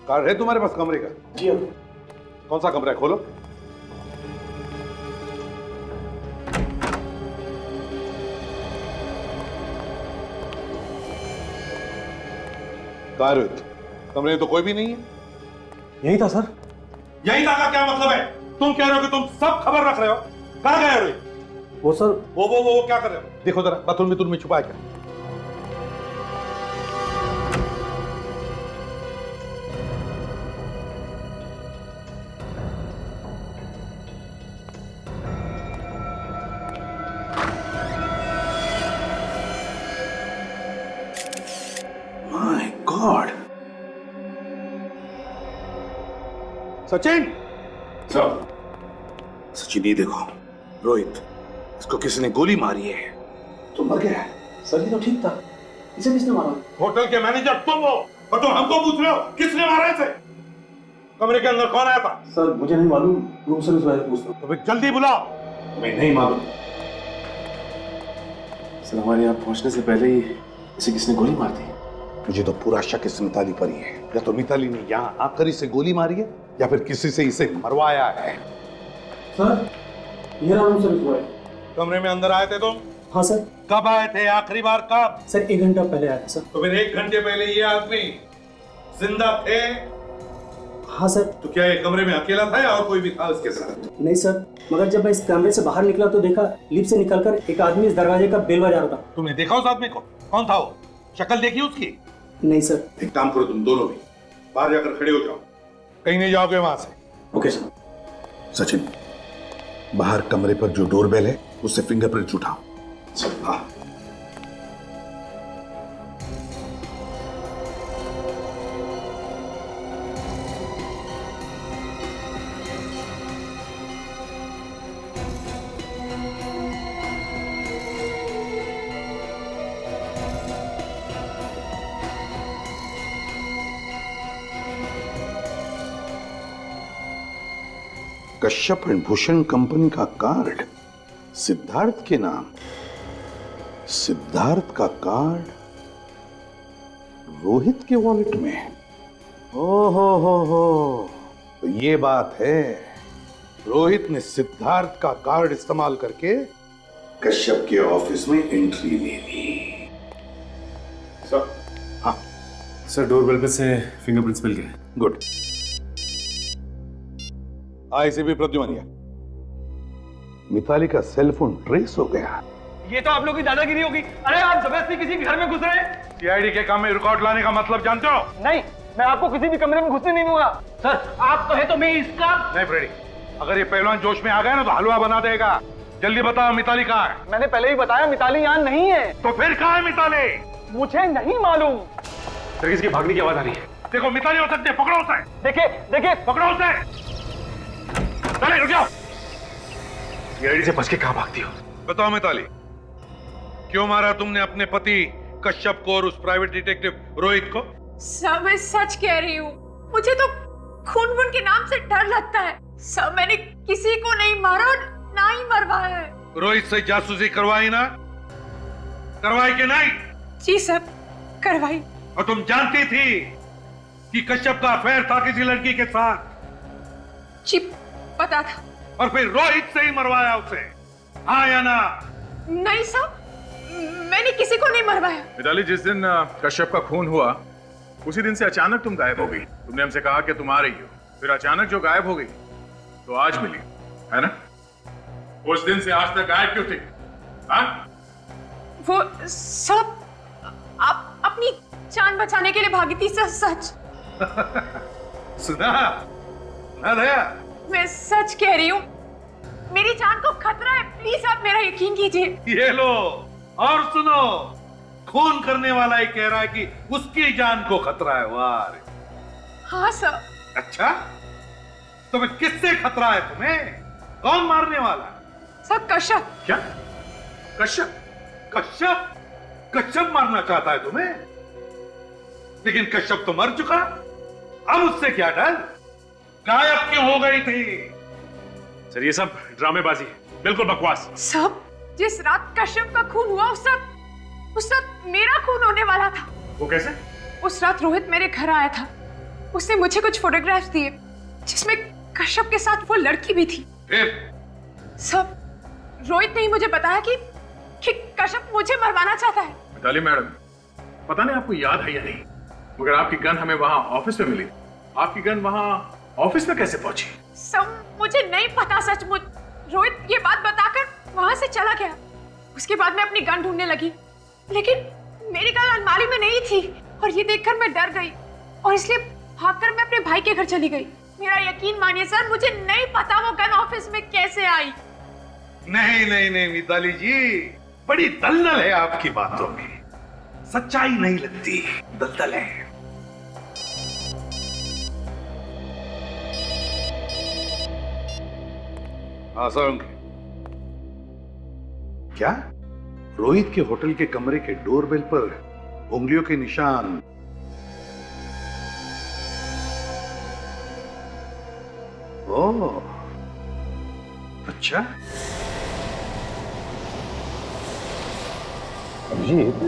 कार्ड है तुम्हारे पास कमरे का? जी हाँ। कौन सा कमरा है, खोलो। कहाँ रोहित? कमरे में तो कोई भी नहीं है। यही था सर। यही था का क्या मतलब है? तुम कह रहे हो कि तुम सब खबर रख रहे हो। कहाँ गए रोहित? वो सर, वो क्या कर रहे हो? देखो जरा, बाथरूम में छुपा है क्या? My God. Sachin! Sir, Sachin, ये देखो, रोहित, इसको किसी ने गोली मारी है। तो मर गया है। सर, ये तो ठीक था। इसे किसने मारा? होटल के मैनेजर तुम हो और तुम हमको पूछ रहे हो किसने मारा इसे? कमरे के अंदर कौन आया था? सर, मुझे नहीं मालूम। रूम सर्विस वाले पूछता हूँ। तो फिर जल्दी बुलाओ। तुम्हें नहीं मालूम? सर, हमारे यहाँ पहुंचने से पहले ही इसे किसने गोली मार दी। मुझे तो पूरा शक इस मिताली पर ही है। या तो मिताली ने यहाँ आकर इसे गोली मारी है या फिर किसी से इसे मरवाया है। सर मेरा रूम सर्विस हुआ है। कमरे में अंदर आए थे तुम? हाँ सर। कब आए थे आखिरी बार, कब? सर 1 घंटा पहले आया था सर। तो फिर 1 घंटे पहले ये आदमी जिंदा थे? हाँ सर। तो क्या ये कमरे में अकेला था या और कोई भी था उसके साथ? नहीं सर, मगर जब मैं इस कमरे से बाहर निकला तो देखा लिफ्ट से निकलकर एक आदमी इस दरवाजे का बेल बजा रहा था। तुमने देखा उस आदमी को? कौन था वो? शक्ल देखी उसकी? नहीं सर। एक काम करो, तुम दोनों भी बाहर जाकर खड़े हो जाओ, कहीं नहीं जाओगे वहां से। Okay sir. सचिन, बाहर कमरे पर जो डोरबेल है उससे फिंगरप्रिंट उठाओ। हाँ। कश्यप एंड भूषण कंपनी का कार्ड सिद्धार्थ के नाम। सिद्धार्थ का कार्ड रोहित के वॉलेट में। हो, तो ये बात है, रोहित ने सिद्धार्थ का कार्ड इस्तेमाल करके कश्यप के ऑफिस में एंट्री ले ली। सर। हाँ सर, डोरबेल पे से फिंगरप्रिंट्स मिल गए। गुड। आईसीपी प्रद्युमनिया, मिताली का सेल फोन ट्रेस हो गया। ये तो आप लोगों की दादागिरी होगी। अरे आप जबरदस्ती किसी के घर में घुस रहे हैं। सीआईडी के काम में रिकॉर्ड लाने का मतलब जानते हो? नहीं, मैं आपको किसी भी कमरे में घुसने नहीं दूंगा। सर आप कहे तो मैं इसका। नहीं फ्रेडी, अगर ये पहलवान जोश में आ गया ना तो हलवा बना देगा। जल्दी बताओ मिताली कहाँ है? मैंने पहले ही बताया मिताली यहाँ नहीं है। तो फिर कहाँ है मिताली? मुझे नहीं मालूम। सर, किसी की भागने की आवाज आ रही है। देखो मिताली हो सकती है, पकड़ो उसे। देखिए पकड़ो उसे। चले रुक जाओ। सीआईडी से बच के कहाँ भागती हो? बताओ मिताली, क्यों मारा तुमने अपने पति कश्यप को और उस प्राइवेट डिटेक्टिव रोहित को? सर मैं सच कह रही हूँ, मुझे तो खून वून के नाम से डर लगता है। सर मैंने किसी को नहीं मारा और ना ही मरवाया है। रोहित से जासूसी करवाई ना? करवाई कि नहीं? जी सर, करवाई। और तुम जानती थी कि कश्यप का अफेयर था किसी लड़की के साथ? जी पता था। और फिर रोहित से ही मरवाया उसे, हाँ या ना? नहीं सर, मैंने किसी को नहीं मरवाया। मिताली, जिस दिन कश्यप का खून हुआ उसी दिन से अचानक तुम गायब हो गई। तुमने हमसे कहा कि तुम आ रही हो, फिर अचानक जो गायब हो गई तो आज मिली, है ना? उस दिन से आज तक गायब क्यों थी? हाँ? वो सब आप अपनी जान बचाने के लिए भागी थी सर, सच। सुना ना दया? मैं सच कह रही हूँ, मेरी जान को खतरा है, प्लीज आप मेरा यकीन कीजिए। ये लो और सुनो, खून करने वाला ही कह रहा है कि उसकी जान को खतरा है। वाह। हाँ सर। अच्छा, तो मैं किससे खतरा है तुम्हें? कौन मारने वाला? सर कश्यप। क्या? कश्यप? कश्यप? कश्यप मारना चाहता है तुम्हें? लेकिन कश्यप तो मर चुका, अब उससे क्या डर? गायब क्यों हो गई थी? सर, ये सब ड्रामेबाजी है, बिल्कुल बकवास। सब जिस रात कश्यप का खून हुआ उस रात मेरा खून होने वाला था। वो कैसे? उस रात रोहित मेरे घर आया था, उसने मुझे कुछ फोटोग्राफ्स दिए जिसमें कश्यप के साथ वो लड़की भी थी। फिर? सब रोहित ने ही मुझे बताया कि कश्यप मुझे मरवाना चाहता है। मिताली मैडम, पता नहीं आपको याद है या नहीं, मगर आपकी गन हमें वहां ऑफिस में मिली। आपकी गन वहां ऑफिस में कैसे पहुंची? सब मुझे नहीं पता सचमुच। रोहित ये बात बताकर वहां से चला गया। उसके बाद मैं अपनी गन ढूंढने लगी, लेकिन मेरी गन अलमारी में नहीं थी और ये देखकर मैं डर गई और इसलिए भागकर मैं अपने भाई के घर चली गई। मेरा यकीन मानिए सर, मुझे नहीं पता वो गन ऑफिस में कैसे आई। नहीं नहीं नहीं मिताली जी, बड़ी दलदल है आपकी बातों में, सच्चाई नहीं लगती, दलदल है। आसान क्या? रोहित के होटल के कमरे के डोरबेल पर उंगलियों के निशान। ओह, अच्छा। अभिजीत,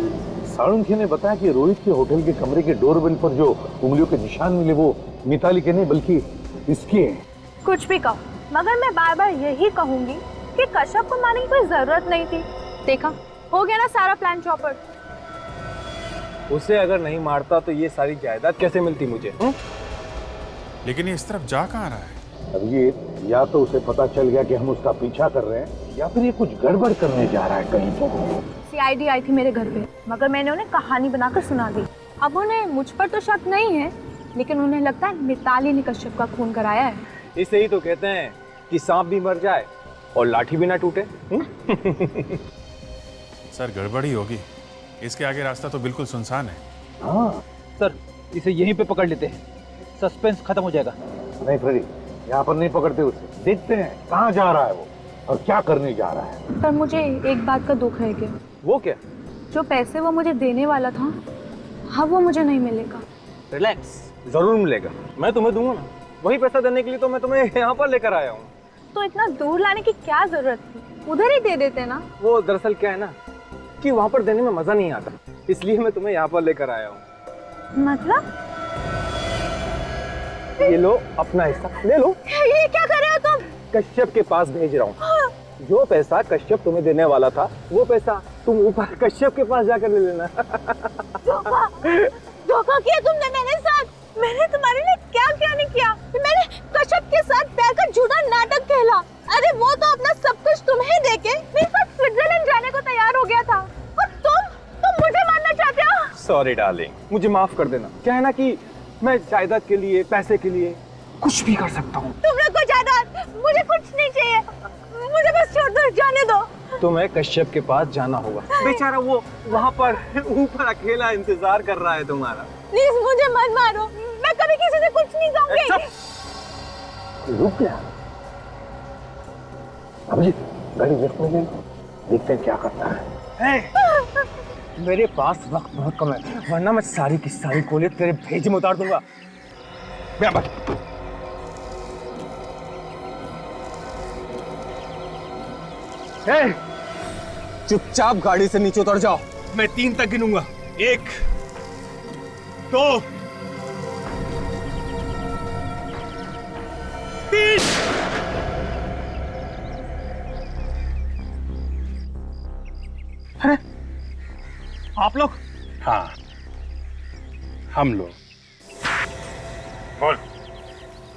साळुंखे ने बताया कि रोहित के होटल के कमरे के डोरबेल पर जो उंगलियों के निशान मिले वो मिताली के नहीं बल्कि इसके हैं। कुछ भी कहो, मगर मैं बार बार यही कहूंगी कि कश्यप को मारने की कोई जरूरत नहीं थी। देखा, हो गया ना सारा प्लान चौपट। उसे अगर नहीं मारता तो ये सारी जायदाद कैसे मिलती मुझे? लेकिन ये इस तरफ जा कहाँ रहा है? अब ये या तो उसे पता चल गया कि हम उसका पीछा कर रहे हैं या फिर ये कुछ गड़बड़ करने जा रहा है कहीं तो। सीआईडी आई थी मेरे घर पे, मगर मैंने उन्हें कहानी बनाकर सुना दी। अब उन्हें मुझ पर तो शक नहीं है, लेकिन उन्हें लगता है मिताली ने कश्यप का खून कराया है। इसे ही तो कहते हैं कि सांप भी मर जाए और लाठी भी ना टूटे। सर गड़बड़ी होगी, इसके आगे रास्ता तो बिल्कुल सुनसान है। हाँ सर, इसे यहीं पे पकड़ लेते हैं, सस्पेंस खत्म हो जाएगा। नहीं फ्रेडी, यहाँ पर नहीं पकड़ते उसे, देखते हैं कहाँ जा रहा है वो और क्या करने जा रहा है। पर मुझे एक बात का दुख है कि वो क्या? जो पैसे वो मुझे देने वाला था, हाँ वो मुझे नहीं मिलेगा। रिलैक्स, जरूर मिलेगा, मैं तुम्हें दूंगा ना। वही पैसा देने के लिए तो मैं तुम्हें यहाँ पर लेकर आया हूँ। तो इतना दूर लाने की क्या जरूरत थी, उधर ही दे देते ना। वो दरअसल क्या है ना कि वहाँ पर देने में मजा नहीं आता, इसलिए मैं तुम्हें यहाँ पर लेकर आया हूँ। मतलब? ये लो अपना हिस्सा, ले लो। ये क्या कर रहे हो तुम? कश्यप के पास भेज रहा हूँ। जो पैसा कश्यप तुम्हें देने वाला था, वो पैसा तुम ऊपर कश्यप के पास जाकर ले लेना। धोखा किया तुमने मेरे साथ। मैंने तुम्हारे लिए क्या क्या नहीं किया। मैंने कश्यप के साथ प्यार का झूठा नाटक खेला। अरे वो तो अपना सब कुछ तुम्हें देके मेरे साथ स्विट्जरलैंड जाने को तैयार हो गया था, और तुम मुझे मारना चाहते हो। सॉरी डार्लिंग, मुझे माफ कर देना। क्या है ना कि मैं जायदाद के लिए, पैसे के लिए कुछ भी कर सकता हूँ। तुम लोग को जायदाद, मुझे कुछ नहीं चाहिए। मुझे बस छोड़ दो, जाने दो। तुम्हें कश्यप के पास जाना होगा। बेचारा वो वहाँ पर ऊपर अकेला इंतजार कर रहा है तुम्हारा। प्लीज मुझे मत मारो, मैं कभी किसी से कुछ नहीं कहूंगी। रुक गया। अभिजीत, गाड़ी लिफ्ट में ले, देखते हैं क्या करता है। मेरे पास वक्त बहुत कम है, वरना मैं सारी की सारी गोलियां तेरे भेजे में उतार दूंगा। चुपचाप गाड़ी से नीचे उतर जाओ, मैं 3 तक गिनूंगा। 1, 2, 3। अरे आप लोग? हाँ, हम लोग। बोल,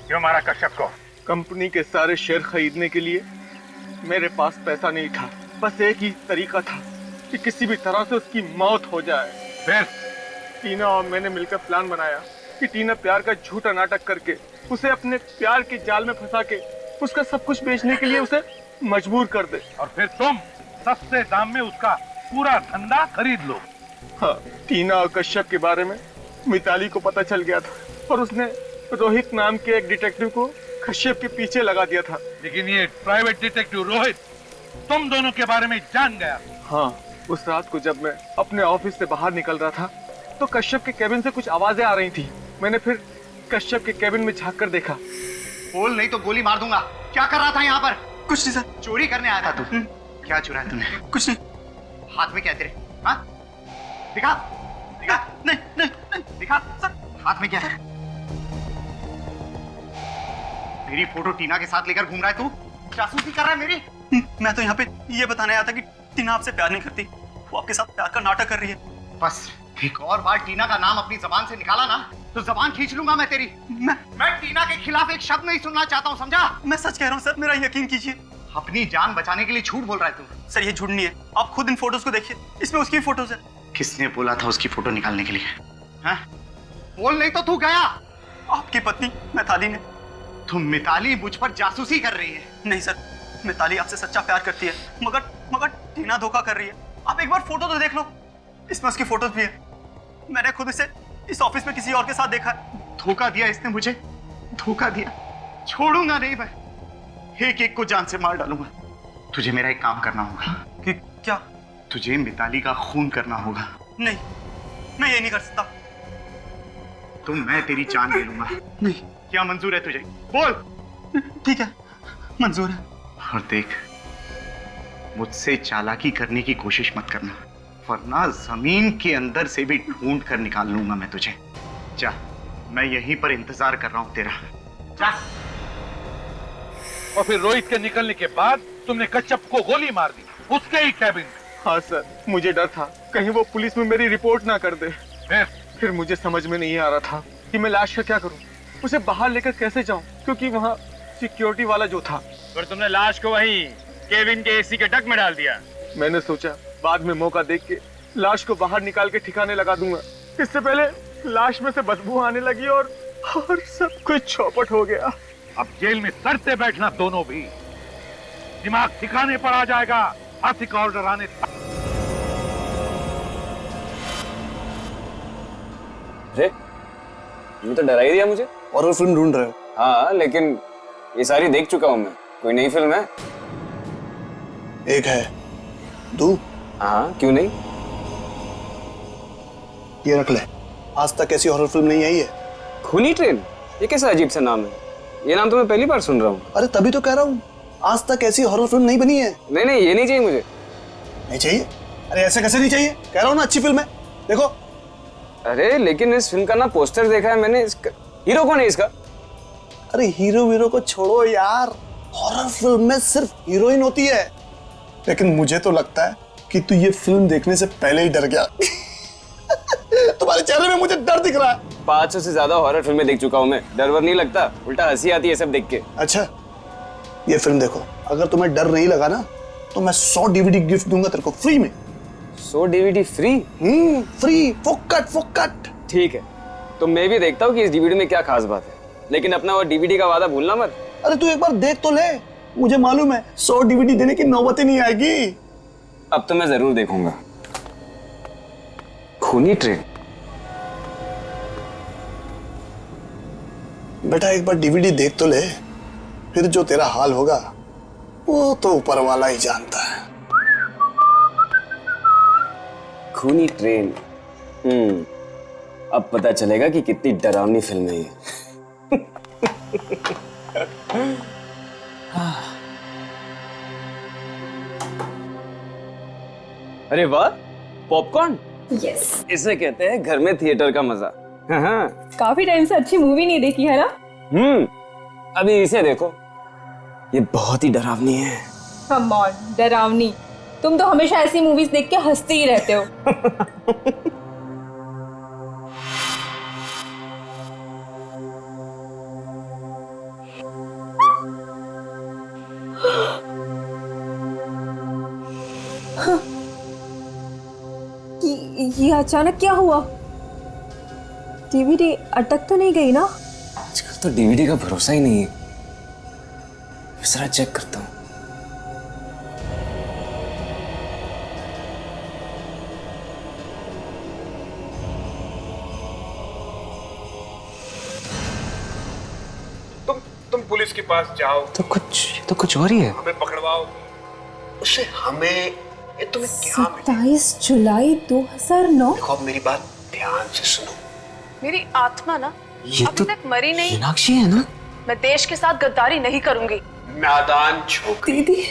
क्यों मारा कश्यप को? कंपनी के सारे शेयर खरीदने के लिए मेरे पास पैसा नहीं था। बस एक ही तरीका था कि किसी भी तरह से उसकी मौत हो जाए। फिर टीना और मैंने मिलकर प्लान बनाया कि टीना प्यार का झूठा नाटक करके उसे अपने प्यार के जाल में फंसा के उसका सब कुछ बेचने के लिए उसे मजबूर कर दे। और फिर तुम सस्ते दाम में उसका पूरा धंधा खरीद लो। हाँ, टीना और कश्यप के बारे में मिताली को पता चल गया था और उसने रोहित नाम के एक डिटेक्टिव को कश्यप के पीछे लगा दिया था। लेकिन ये प्राइवेट डिटेक्टिव रोहित तुम दोनों के बारे में जान गया। हाँ, उस रात को जब मैं अपने ऑफिस से बाहर निकल रहा था तो कश्यप के केबिन से कुछ आवाजें आ रही थी। मैंने फिर कश्यप के केबिन में झांक कर देखा। बोल, नहीं तो गोली मार दूंगा। क्या कर रहा था यहाँ पर? कुछ नहीं सर। चोरी करने आया था तू? क्या चुराया तूने? कुछ नहीं। हाथ में क्या तेरे? हाँ? दिखा, दिखा। नहीं नहीं नहीं दिखा सर, हाथ में क्या है? मेरी फोटो टीना के साथ लेकर घूम रहा है तू? जासूसी कर रहा है मेरी? मैं तो यहाँ पे ये बताने आया था कि टीना आपसे प्यार नहीं करती, वो आपके साथ प्यार का नाटक कर रही है। बस एक और बार टीना का नाम अपनी जबान से निकाला ना तो जबान खींच लूंगा मैं तेरी। मैं टीना के खिलाफ एक शब्द नहीं सुनना चाहता हूँ, समझा? मैं सच कह रहा हूँ सर, मेरा यकीन कीजिए। अपनी जान बचाने के लिए झूठ बोल रहा है तू। सर ये झूठ नहीं है, आप खुद इन फोटोज को देखिए, इसमें उसकी फोटोज है। किसने बोला था उसकी फोटो निकालने के लिए? हाँ? बोल, नहीं तो तू गया। आपकी पत्नी मिताली ने। तुम मिताली मुझ पर जासूसी कर रही है? नहीं सर, मिताली आपसे सच्चा प्यार करती है, मगर टीना धोखा कर रही है। आप एक बार फोटो तो देख लो, इसमें उसकी फोटोज भी है। मैंने खुद इसे इस ऑफिस में किसी और के साथ देखा है। धोखा दिया इसने मुझे, धोखा दिया। छोड़ूंगा नहीं मैं, एक एक को जान से मार डालूंगा। तुझे मेरा एक काम करना होगा। कि क्या? तुझे मिताली का खून करना होगा। नहीं, मैं ये नहीं कर सकता। तो मैं तेरी जान ले लूंगा। नहीं। क्या मंजूर है तुझे? बोल। ठीक है, मंजूर है। और देख, मुझसे चालाकी करने की कोशिश मत करना, वरना जमीन के अंदर से भी ढूंढ कर निकाल लूंगा मैं तुझे। जा, मैं यहीं पर इंतजार कर रहा हूं तेरा। जा। और फिर रोहित के निकलने के बाद तुमने कश्यप को गोली मार दी उसके ही कैबिन में। हाँ सर, मुझे डर था कहीं वो पुलिस में मेरी रिपोर्ट ना कर दे। फिर मुझे समझ में नहीं आ रहा था कि मैं लाश का क्या करूं, उसे बाहर लेकर कैसे जाऊं, क्योंकि वहाँ सिक्योरिटी वाला जो था। पर तुमने लाश को वहीं केबिन के एसी के डक में डाल दिया। मैंने सोचा बाद में मौका देख के लाश को बाहर निकाल के ठिकाने लगा दूंगा। इससे पहले लाश में से बदबू आने लगी और सब कुछ चौपट हो गया। अब जेल में सड़ते बैठना दोनों भी, दिमाग ठिकाने पर आ जाएगा फांसी का ऑर्डर आने तक। अरे तुम तो डरा ही दिया मुझे। हॉरर फिल्म ढूंढ रहे हो? हाँ, लेकिन ये सारी देख चुका हूं मैं। कोई नई फिल्म है? एक है, दो। हाँ, क्यों नहीं? ये रख ले, आज तक ऐसी हॉरर फिल्म नहीं आई है। खूनी ट्रेन? ये कैसा अजीब सा नाम है? ये नाम तो मैं पहली बार सुन रहा हूँ। अरे तभी तो कह रहा हूँ, आज तक ऐसी हॉरर फिल्म नहीं बनी है। नहीं नहीं, ये नहीं चाहिए मुझे। नहीं चाहिए? अरे ऐसे कैसे नहीं चाहिए? कह रहा हूँ ना अच्छी फिल्म है, देखो। अरे लेकिन इस फिल्म का ना पोस्टर देखा है मैंने। इसका हीरो कौन है इसका? अरे हीरो को छोड़ो यार, हॉरर फिल्म में सिर्फ हीरोइन होती है। लेकिन मुझे तो लगता है कि तू ये फिल्म देखने से पहले ही डर गया। तुम्हारे चेहरे में मुझे डर दिख रहा है। 500 से ज्यादा हॉरर फिल्में देख चुका हूँ मैं। डर वर नहीं लगता, उल्टा हंसी आती है सब देख के। अच्छा, ये फिल्म देखो, अगर तुम्हें डर नहीं लगा ना तो मैं 100 DVD गिफ्ट दूंगा तेरे को फ्री में। 100 DVD फ्री? फ्री, फोकट। ठीक है, तो मैं भी देखता हूँ कि इस DVD में क्या खास बात है, लेकिन अपना वो DVD का वादा भूलना मत। अरे तू एक बार देख तो ले, मुझे मालूम है 100 DVD देने की नौबत ही नहीं आएगी। अब तो मैं जरूर देखूंगा। खूनी ट्रेन? बेटा एक बार DVD देख तो ले, फिर जो तेरा हाल होगा वो तो ऊपर वाला ही जानता है। खूनी ट्रेन? अब पता चलेगा कि कितनी डरावनी फिल्म है ये। अरे वाह, पॉपकॉर्न। यस, इसे कहते हैं घर में थिएटर का मजा। हाँ। काफी टाइम से अच्छी मूवी नहीं देखी है ना? अभी इसे देखो, ये बहुत ही डरावनी है। कम ऑन, डरावनी? तुम तो हमेशा ऐसी मूवीज देख के हंसते ही रहते हो। ये अचानक क्या हुआ? DVD अटक तो नहीं गई ना? आजकल तो DVD का भरोसा ही नहीं है। जरा चेक करता हूँ। तुम पुलिस के पास जाओ तो कुछ और ही है। हमें पकड़वाओ। उससे हमें ये तुम्हें क्या मिला? 27 जुलाई 2009। देखो अब मेरी बात ध्यान से सुनो। मेरी आत्मा ना अभी तक मरी नहीं। मीनाक्षी है ना? मैं देश के साथ गद्दारी नहीं करूंगी। नादान छोकरी, दीदी,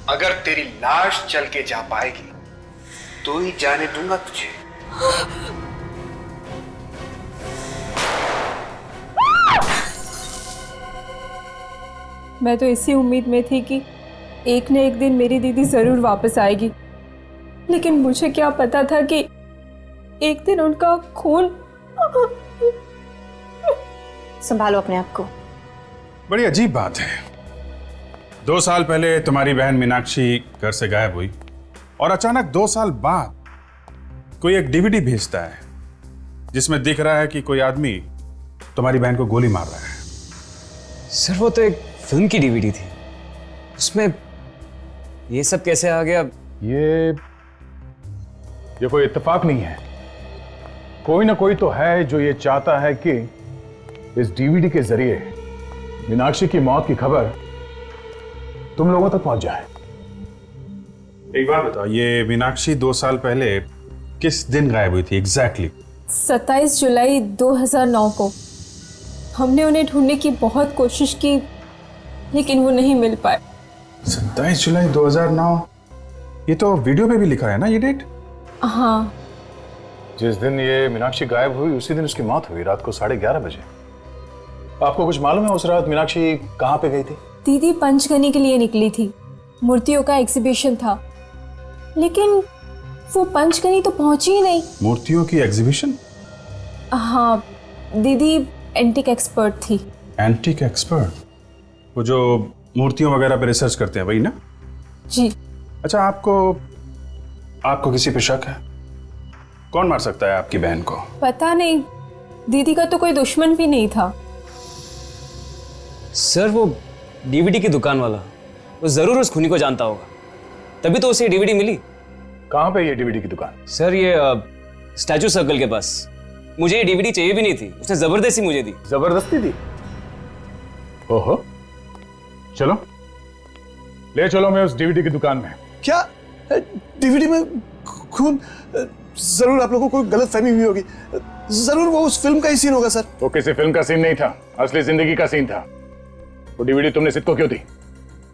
अगर तेरी लाश चल के जा पाएगी तो ही जाने दूंगा तुझे। मैं तो इसी उम्मीद में थी कि एक न एक दिन मेरी दीदी जरूर वापस आएगी, लेकिन मुझे क्या पता था कि एक दिन उनका खून। संभालो अपने आप को। बड़ी अजीब बात है। 2 साल पहले तुम्हारी बहन मीनाक्षी घर से गायब हुई और अचानक 2 साल बाद कोई एक DVD भेजता है जिसमें दिख रहा है कि कोई आदमी तुम्हारी बहन को गोली मार रहा है। सर वो तो एक फिल्म की DVD थी, उसमें ये सब कैसे आ गया? ये कोई इत्तेफाक नहीं है। कोई ना कोई तो है जो ये चाहता है कि इस DVD के जरिए मीनाक्षी की मौत की खबर तुम लोगों तक पहुंच जाए। एक बात बताओ, ये मीनाक्षी 2 साल पहले किस दिन गायब हुई थी एग्जैक्टली? 27 जुलाई 2009 को। हमने उन्हें ढूंढने की बहुत कोशिश की, लेकिन वो नहीं मिल पाए। 27 जुलाई 2009? ये तो वीडियो पे भी लिखा है ना ये डेट? हाँ। जिस दिन ये मीनाक्षी गायब हुई उसी दिन उसकी मौत हुई, रात को 11:30 बजे। आपको कुछ मालूम है उस रात मीनाक्षी कहाँ पे गई थी? दीदी पंचगनी के लिए निकली थी, मूर्तियों का एग्जीबिशन था, लेकिन वो पंचगनी तो पहुंची ही नहीं। मूर्तियों की एग्जीबिशन? हाँ, दीदी एंटीक एक्सपर्ट थी। Antique expert? वो जो मूर्तियों वगैरह पे रिसर्च करते हैं वही ना? जी। अच्छा, आपको किसी पे शक है? कौन मार सकता है आपकी बहन को? पता नहीं, दीदी का तो कोई दुश्मन भी नहीं था। सर वो डीवीडी की दुकान वाला, वो जरूर उस खूनी को जानता होगा, तभी तो उसे डीवीडी मिली। कहाँ पे ये डीवीडी की दुकान? सर ये स्टैचू सर्कल के पास। मुझे ये डीवीडी चाहिए भी नहीं थी, उसने जबरदस्ती मुझे दी। जबरदस्ती दी? ओहो, चलो ले चलो मैं उस डीवीडी की दुकान में। क्या डीवीडी में खून? जरूर आप लोगों को कोई गलत फहमी हुई होगी, जरूर वो उस फिल्म का ही सीन होगा सर। वो किसी फिल्म का सीन नहीं था, असली जिंदगी का सीन था। वो डीवीडी तुमने सिद्ध को क्यों दी?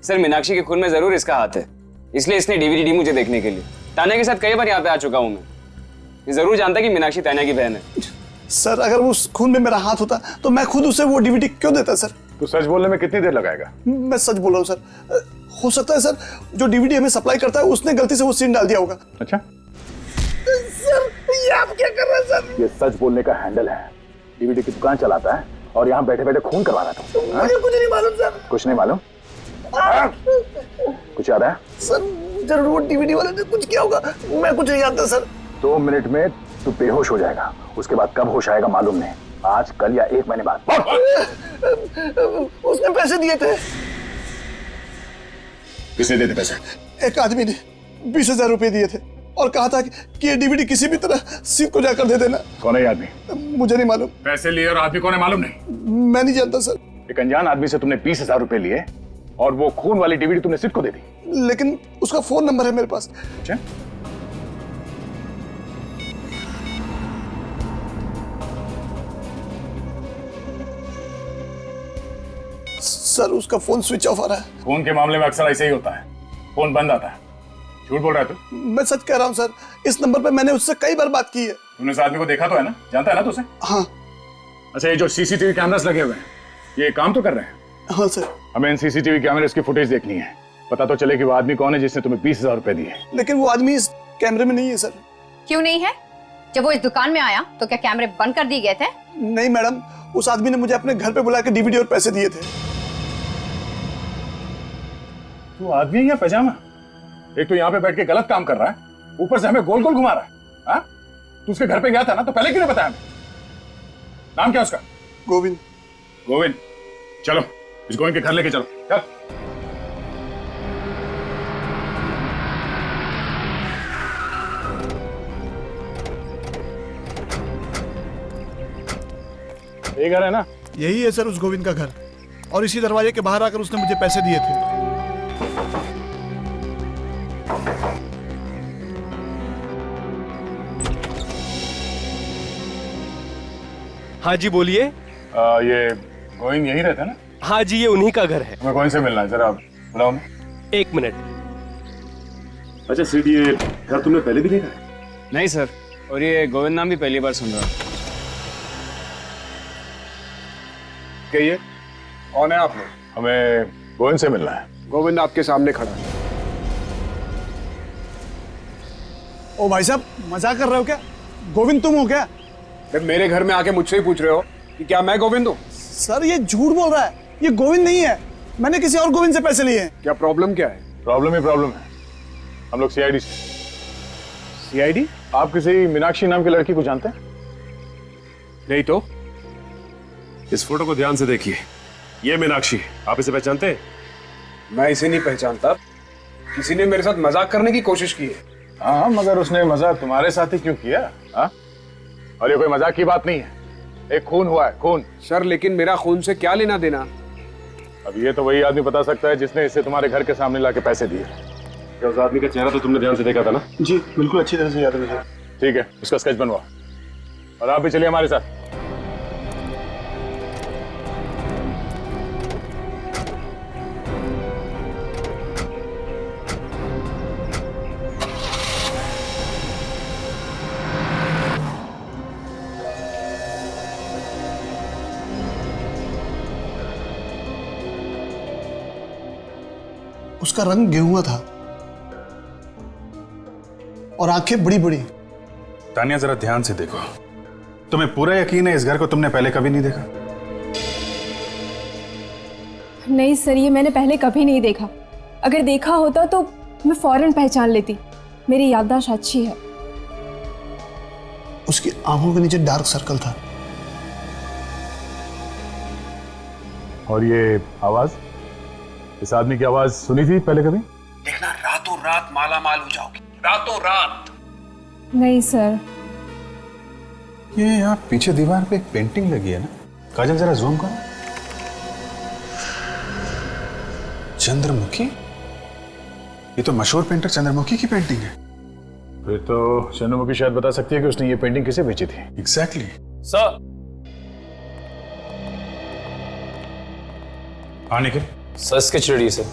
सर मीनाक्षी के खून में जरूर इसका हाथ है, इसलिए इसने डीवीडी दी मुझे देखने के लिए। तान्या के साथ कई बार यहाँ पे आ चुका हूँ मैं, ये जरूर जानता कि मीनाक्षी तान्या की बहन है। सर अगर उस खून में मेरा हाथ होता तो मैं खुद उसे वो डीवीडी क्यों देता सर? तू सच बोलने में कितनी देर लगाएगा? मैं सच बोल रहा हूँ सर। हो सकता है सर जो डीवीडी हमें सप्लाई करता है उसने गलती से वो सीन डाल दिया होगा। अच्छा सर ये आप क्या कर रहे हैं सर? ये सच बोलने का हैंडल है। डीवीडी की दुकान चलाता है और यहाँ बैठे बैठे खून करवा रहा था। मुझे कुछ नहीं मालूम सर। कुछ नहीं मालूम? कुछ याद है? सर जरूर वो डीवीडी वाले ने कुछ किया होगा, मैं कुछ नहीं जानता सर। 2 मिनट में तू बेहोश हो जाएगा, उसके बाद कब होश आएगा मालूम नहीं, आज कल या 1 महीने बाद। उसने पैसे दिए थे। किसने दिए थे पैसे? एक आदमी ने 20,000 रुपए दिए थे और कहा था कि ये डीवीडी किसी भी तरह सिद्ध को जाकर दे देना। कौन है आदमी? मुझे नहीं मालूम। पैसे लिए और आदमी कौन है मालूम नहीं? मैं नहीं जानता सर। एक अनजान आदमी से तुमने 20,000 रुपए लिए और वो खून वाली डीवीडी तुमने सिद्ध को दे दी। लेकिन उसका फोन नंबर है मेरे पास। अच्छा, सर उसका फोन स्विच ऑफ आ रहा है। फोन के मामले में अक्सर ऐसे ही होता है, फोन बंद आता है। झूठ बोल रहा है तू? मैं सच कह रहा हूँ सर, इस नंबर पे मैंने उससे कई बार बात की है। तूने इस आदमी को देखा तो है ना? जानता है ना तू उसे? हाँ। अच्छा, ये जो सीसीटीवी कैमरास लगे हुए हैं ये काम तो कर रहे हैं? हाँ सर। हमें इन सीसीटीवी कैमरेस की फुटेज देखनी है, पता तो चले कि वो आदमी कौन है जिसने तुम्हें 20,000 रुपए दिए। लेकिन वो आदमी इस कैमरे में नहीं है सर। क्यों नहीं है? जब वो इस दुकान में आया तो क्या कैमरे बंद कर दिए गए थे? नहीं मैडम, उस आदमी ने मुझे अपने घर पे बुला के डीवीडी और पैसे दिए थे। तू आदमी है या पैजामा? एक तो यहाँ पे बैठ के गलत काम कर रहा है, ऊपर से हमें गोल गोल घुमा रहा है। हाँ? तू उसके घर पे गया था ना, तो पहले क्यों नहीं बताया हमें? नाम क्या उसका? गोविंद। गोविंद, चलो इस गोविंद के घर लेके चलो। चल। ये घर है ना? यही है सर उस गोविंद का घर, और इसी दरवाजे के बाहर आकर उसने मुझे पैसे दिए थे। हाँ जी बोलिए। ये गोविंद यही रहता है ना? हाँ जी, ये उन्हीं का घर है। हमें गोविंद से मिलना है, जरा बुलाओ ना। 1 मिनट। अच्छा सीट, ये घर तुमने पहले भी देखा है? नहीं सर, और ये गोविंद नाम भी पहली बार सुन रहा हूँ। कहिए, कौन है आप लोग? हमें गोविंद से मिलना है। गोविंद आपके सामने खड़ा है। ओ भाई साहब, मजाक कर रहे हो क्या? गोविंद तुम हो क्या? मेरे घर में आके मुझसे ही पूछ रहे हो कि क्या मैं गोविंद हूँ? सर ये झूठ बोल रहा है, ये गोविंद नहीं है। मैंने किसी और गोविंद से पैसे लिए हैं। क्या प्रॉब्लम क्या है? प्रॉब्लम ही प्रॉब्लम है। हम लोग सीआईडी से। सीआईडी? आप किसी मीनाक्षी नाम की लड़की को जानते हैं? नहीं तो? इस फोटो को ध्यान से देखिए, ये मीनाक्षी, आप इसे पहचानते हैं? मैं इसे नहीं पहचानता। किसी ने मेरे साथ मजाक करने की कोशिश की है। हाँ, मगर उसने मजाक तुम्हारे साथ ही क्यों किया? हाँ? और ये कोई मजाक की बात नहीं है, एक खून हुआ है, खून। सर लेकिन मेरा खून से क्या लेना देना? अब ये तो वही आदमी बता सकता है जिसने इसे तुम्हारे घर के सामने लाके पैसे दिए। क्या उस आदमी का चेहरा तो तुमने ध्यान से देखा था ना? जी बिल्कुल, अच्छी तरह से याद है मुझे। ठीक है, उसका स्केच बनवाओ और आप भी चलिए हमारे साथ। उसका रंग गेहुआ था और आंखें बड़ी बड़ी। तानिया जरा ध्यान से देखो, तुम्हें पूरा यकीन है इस घर को तुमने पहले कभी नहीं देखा? नहीं सर, ये मैंने पहले कभी नहीं देखा। अगर देखा होता तो मैं फौरन पहचान लेती। मेरी याददाश्त अच्छी है। उसकी आंखों के नीचे डार्क सर्कल था। और ये आवाज, इस आदमी की आवाज सुनी थी पहले कभी? देखना रातों रात माला माल हो जाओगी, रातों रात। नहीं सर। ये यहाँ पीछे दीवार पे एक पेंटिंग लगी है ना, काजल जरा जूम करो। चंद्रमुखी, ये तो मशहूर पेंटर चंद्रमुखी की पेंटिंग है। फिर तो चंद्रमुखी शायद बता सकती है कि उसने ये पेंटिंग किसे बेची थी। एग्जैक्टली। सर। हाँ Nikhil. Sir sketch ready sir.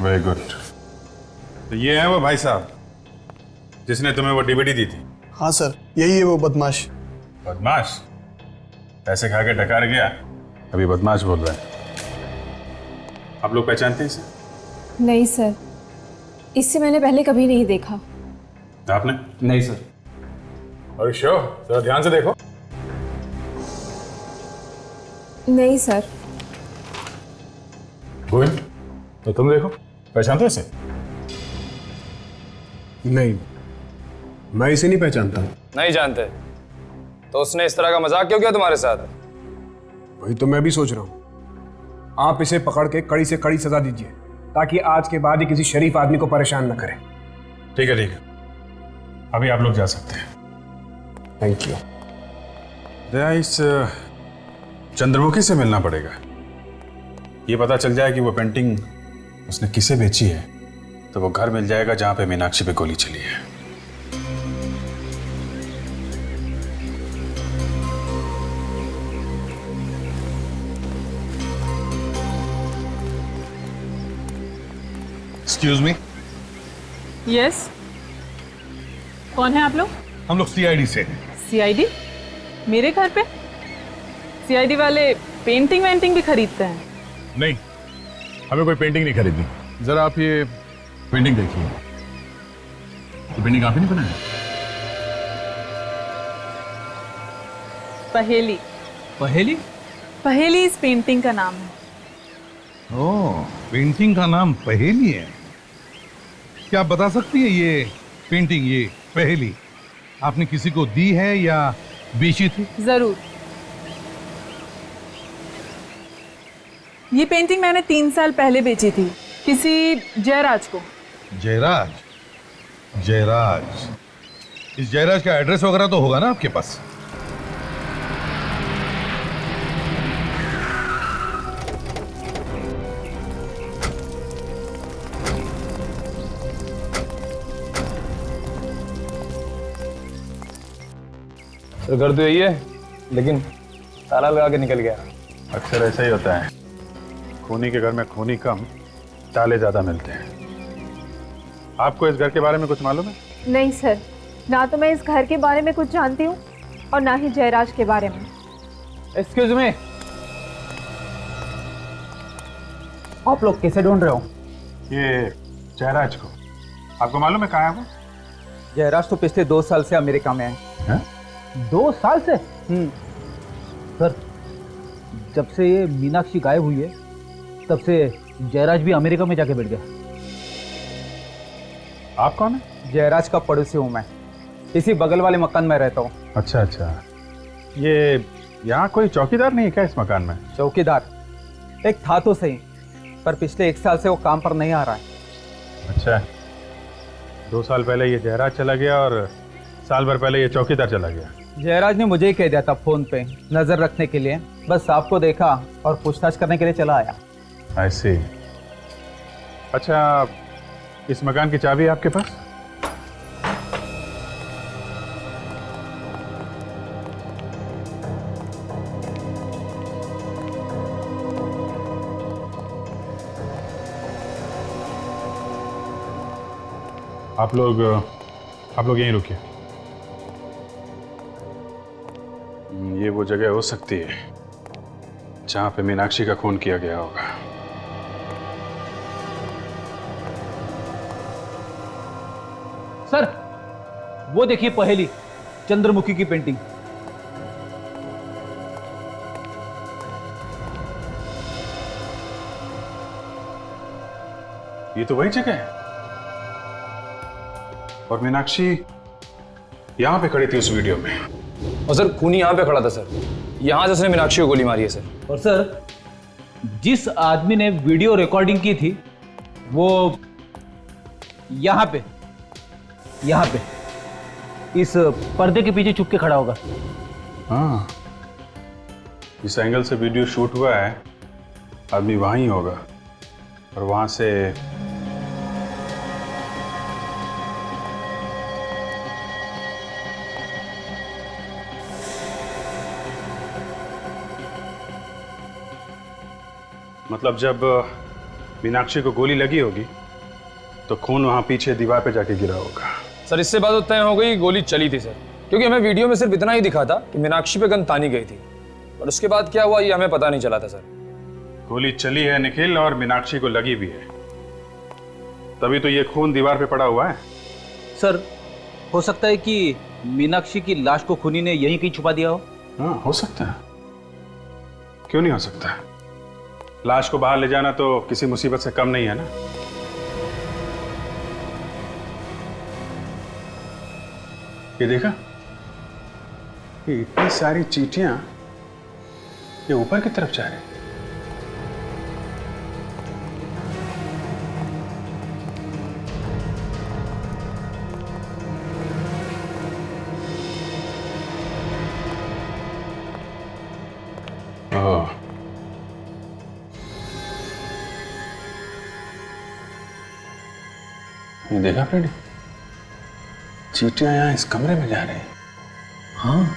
Very good. तो ये है वो भाई साहब जिसने तुम्हें वो डीवीडी दी थी? हाँ सर, यही है वो बदमाश। बदमाश? पैसे खा के डकार गया, अभी बदमाश बोल रहा है। आप लोग पहचानते हैं इसे? नहीं सर, इससे मैंने पहले कभी नहीं देखा। आपने? नहीं सर। और श्योर, जरा ध्यान से देखो। नहीं सर। गोविंद, तो तुम देखो, पहचानते हो इसे? नहीं, मैं इसे नहीं पहचानता। नहीं जानते? तो उसने इस तरह का मजाक क्यों किया तुम्हारे साथ? वही तो मैं भी सोच रहा हूं। आप इसे पकड़ के कड़ी से कड़ी सजा दीजिए ताकि आज के बाद ही किसी शरीफ आदमी को परेशान न करे। ठीक है, ठीक है, अभी आप लोग जा सकते हैं। Thank you. दया, इस चंद्रमुखी से मिलना पड़ेगा। ये पता चल जाए कि वो पेंटिंग उसने किसे बेची है तो वो घर मिल जाएगा जहां पे मीनाक्षी पे गोली चली है। Excuse me. यस, कौन है आप लोग? हम लोग सीआईडी से। सीआईडी? मेरे घर पे? सीआईडी वाले पेंटिंग वेंटिंग भी खरीदते हैं? नहीं, हमें कोई पेंटिंग नहीं खरीदनी। जरा आप ये पेंटिंग देखिए। ये पेंटिंग आप ही नहीं बनाया? पहेली। पहेली? पहेली इस पेंटिंग का नाम है। ओह, पेंटिंग का नाम पहेली है। क्या आप बता सकती है ये पेंटिंग, ये पहेली आपने किसी को दी है या बेची थी? जरूर। ये पेंटिंग मैंने 3 साल पहले बेची थी किसी जयराज को। जयराज? जयराज, इस जयराज का एड्रेस वगैरह तो होगा ना आपके पास? तो घर तो यही है, लेकिन ताला लगा के निकल गया। अक्सर ऐसा ही होता है, खूनी के घर में खूनी कम, ताले ज्यादा मिलते हैं। आपको इस घर के बारे में कुछ मालूम है? नहीं सर, ना तो मैं इस घर के बारे में कुछ जानती हूँ और ना ही जयराज के बारे में। एक्सक्यूज मी, आप लोग कैसे ढूंढ रहे हो? ये जयराज को आपको मालूम है कहाँ है वो? जयराज तो पिछले 2 साल से अमेरिका में है। 2 साल से? सर, जब से ये मीनाक्षी गायब हुई है तब से जयराज भी अमेरिका में जाके बैठ गया। आप कौन है? जयराज का पड़ोसी हूँ मैं, इसी बगल वाले मकान में रहता हूँ। अच्छा अच्छा, ये यहाँ कोई चौकीदार नहीं है क्या इस मकान में? चौकीदार एक था तो सही, पर पिछले 1 साल से वो काम पर नहीं आ रहा है। अच्छा, 2 साल पहले ये जयराज चला गया और साल भर पहले ये चौकीदार चला गया। जयराज ने मुझे ही कह दिया था फोन पे नजर रखने के लिए, बस आपको देखा और पूछताछ करने के लिए चला आया। ऐसे? अच्छा, इस मकान की चाबी है आपके पास? आप लोग यहीं रुकिए। ये वो जगह हो सकती है जहां पे मीनाक्षी का खून किया गया होगा। सर वो देखिए पहेली, चंद्रमुखी की पेंटिंग। ये तो वही जगह है। और मीनाक्षी यहां पे खड़ी थी उस वीडियो में। और सर खूनी यहाँ पे खड़ा था सर, यहाँ से उसने मीनाक्षी को गोली मारी है सर। और सर जिस आदमी ने वीडियो रिकॉर्डिंग की थी वो यहाँ पे इस पर्दे के पीछे छुप के खड़ा होगा। हाँ, इस एंगल से वीडियो शूट हुआ है, आदमी वहीं होगा और वहां से मतलब जब मीनाक्षी को गोली लगी होगी तो खून वहां पीछे दीवार पे जाके गिरा होगा। सर इससे बात तो तय हो गई गोली चली थी सर, क्योंकि हमें वीडियो में सिर्फ इतना ही दिखा था कि मीनाक्षी पे गन तानी गई थी, और उसके बाद क्या हुआ ये हमें पता नहीं चला था सर। गोली चली है निखिल, और मीनाक्षी को लगी भी है, तभी तो ये खून दीवार पे पड़ा हुआ है। सर हो सकता है कि मीनाक्षी की लाश को खूनी ने यहीं कहीं छुपा दिया हो। हाँ हो सकता है, क्यों नहीं हो सकता। लाश को बाहर ले जाना तो किसी मुसीबत से कम नहीं है ना। ये देखा, ये इतनी सारी चींटियां ये ऊपर की तरफ जा रही हैं। ओह, ये देखा फ्रेडी, चींटियां यहां इस कमरे में जा रही हैं। हाँ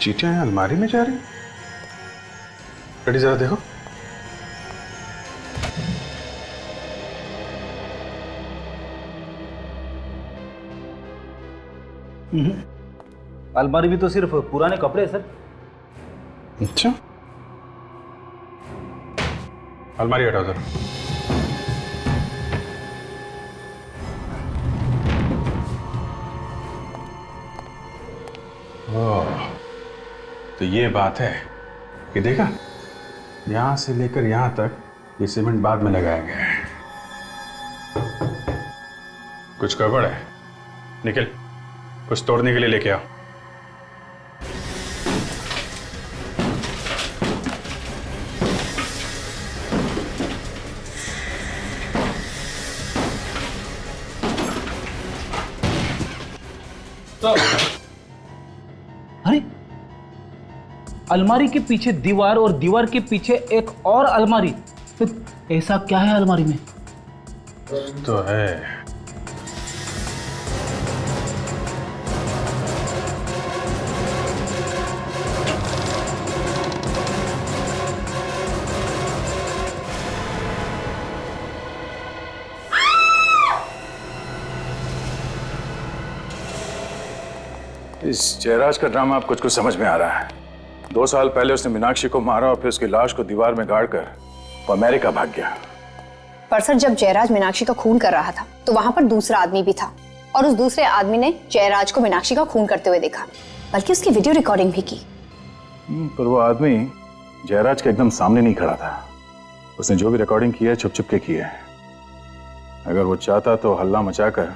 चींटियां यहां अलमारी में जा रही हैं। फ्रेडी जरा देखो। अलमारी भी तो सिर्फ पुराने कपड़े हैं सर। अच्छा, अलमारी हटाओ जरा। ओह, तो ये बात है कि देखा, यहां से लेकर यहां तक ये सीमेंट बाद में लगाया गया है। कुछ गड़बड़ है। निखिल, कुछ तोड़ने के लिए लेके आओ। अरे अलमारी के पीछे दीवार और दीवार के पीछे एक और अलमारी, तो ऐसा क्या है अलमारी में? तो है इस जयराज का ड्रामा अब कुछ कुछ समझ में आ रहा है। 2 साल पहले उसने मीनाक्षी को मारा और फिर उसकी लाश को दीवार में गाड़कर वो अमेरिका भाग गया। पर सर जब जयराज मीनाक्षी का खून कर रहा था तो वहां पर दूसरा आदमी भी था, और उस दूसरे आदमी ने जयराज को मीनाक्षी का खून करते हुए देखा, बल्कि उसकी वीडियो रिकॉर्डिंग भी की। पर वो आदमी जयराज के एकदम सामने नहीं खड़ा था। उसने जो भी रिकॉर्डिंग की है छुप छुप के की है। अगर वो चाहता तो हल्ला मचाकर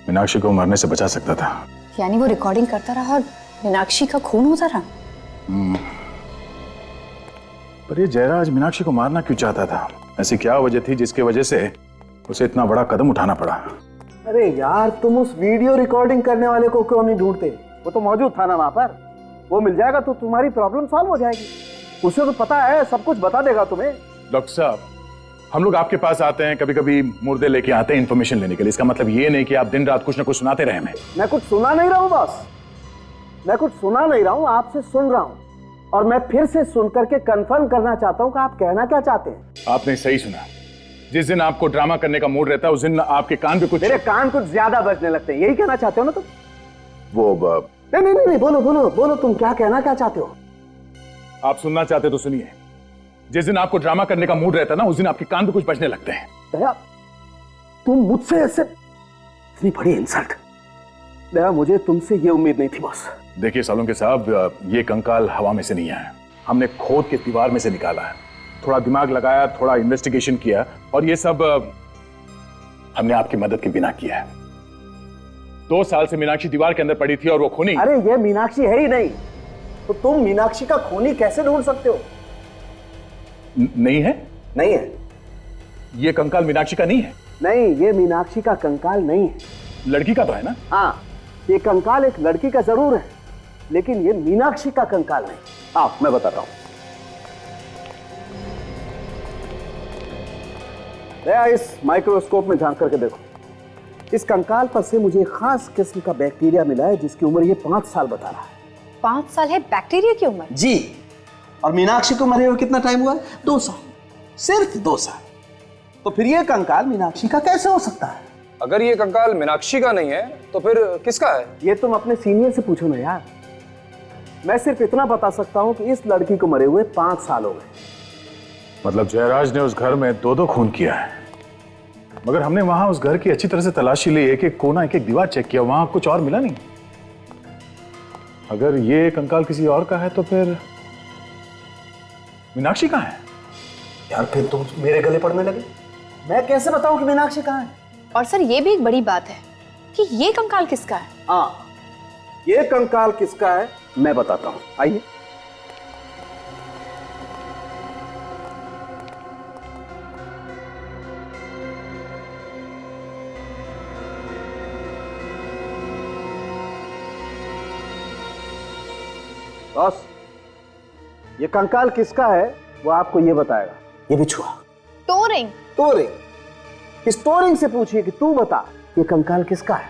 मीनाक्षी को मरने से बचा सकता था। यानी वो रिकॉर्डिंग करता रहा और मीनाक्षी का खून होता रहा। पर ये जयराज मीनाक्षी को मारना क्यों चाहता था? ऐसी क्या वजह थी जिसकी वजह से उसे इतना बड़ा कदम उठाना पड़ा? अरे यार, तुम उस वीडियो रिकॉर्डिंग करने वाले को क्यों नहीं ढूंढते? वो तो मौजूद था ना वहां पर। वो मिल जाएगा तो तुम्हारी प्रॉब्लम सॉल्व हो जाएगी। उसे तो पता है, सब कुछ बता देगा तुम्हें। डॉक्टर साहब, हम लोग आपके पास आते हैं, कभी कभी मुर्दे लेके आते हैं इन्फॉर्मेशन लेने के लिए। इसका मतलब ये नहीं कि आप दिन रात कुछ ना कुछ सुनाते रहे हमें। मैं कुछ सुना नहीं रहा हूँ बॉस, मैं कुछ सुना नहीं रहा हूँ, आपसे सुन रहा हूँ। और मैं फिर से सुन करके कंफर्म करना चाहता हूँ कि आप कहना क्या चाहते हैं। आपने सही सुना। जिस दिन आपको ड्रामा करने का मूड रहता है उस दिन आपके कान पे कुछ मेरे कान कुछ ज्यादा बजने लगते हैं, यही कहना चाहते हो ना तुम? वो नहीं, बोलो बोलो बोलो, तुम क्या कहना क्या चाहते हो? आप सुनना चाहते तो सुनिए। जिस दिन आपको ड्रामा करने का मूड रहता है ना, उस दिन आपके कान भी कुछ बजने लगते हैं। दया, तुम मुझसे ऐसे, इतनी बड़ी इंसल्ट। दया, मुझे तुमसे ये उम्मीद नहीं थी बॉस। देखिए सालुंके साहब, ये कंकाल हवा में से नहीं आया, हमने खोद के दीवार में से निकाला है। थोड़ा दिमाग लगाया, थोड़ा इन्वेस्टिगेशन किया, और ये सब हमने आपकी मदद के बिना किया है। 2 साल से मीनाक्षी दीवार के अंदर पड़ी थी और वो खूनी। अरे ये मीनाक्षी है ही नहीं, तो तुम मीनाक्षी का खूनी कैसे ढूंढ सकते हो? नहीं है? नहीं है। ये कंकाल मीनाक्षी का नहीं है? नहीं, ये मीनाक्षी का कंकाल नहीं है। लड़की का तो है ना? हाँ, ये कंकाल एक लड़की का जरूर है, लेकिन ये मीनाक्षी का कंकाल नहीं। आप, मैं बताता हूं। इस माइक्रोस्कोप में झांक करके देखो। इस कंकाल पर से मुझे खास किस्म का बैक्टीरिया मिला है, जिसकी उम्र ये 5 साल बता रहा है। 5 साल है बैक्टीरिया की उम्र? जी। और मीनाक्षी को मरे हुए कितना टाइम हुआ? 2 साल, सिर्फ 2 साल। तो फिर ये कंकाल मीनाक्षी का कैसे हो सकता है? अगर ये कंकाल मीनाक्षी का नहीं है तो फिर किसका है? ये तुम अपने सीनियर से पूछो ना यार। मैं सिर्फ इतना बता सकता हूं कि इस लड़की को मरे हुए 5 साल हो गए। मतलब जयराज ने उस घर में 2 खून किया है, मगर हमने वहां उस घर की अच्छी तरह से तलाशी ली, एक एक कोना, एक एक दीवार चेक किया, वहां कुछ और मिला नहीं। अगर ये कंकाल किसी और का है तो फिर मीनाक्षी कहाँ है? यार फिर तुम मेरे गले पड़ने लगे। मैं कैसे बताऊं कि मीनाक्षी कहाँ है? और सर ये भी एक बड़ी बात है कि ये कंकाल किसका है? हाँ, ये कंकाल किसका है मैं बताता हूं, आइए। बॉस, ये कंकाल किसका है वो आपको ये बताएगा। ये बिछुआ टोरिंग। इस टोरिंग से पूछिए कि तू बता ये कंकाल किसका है।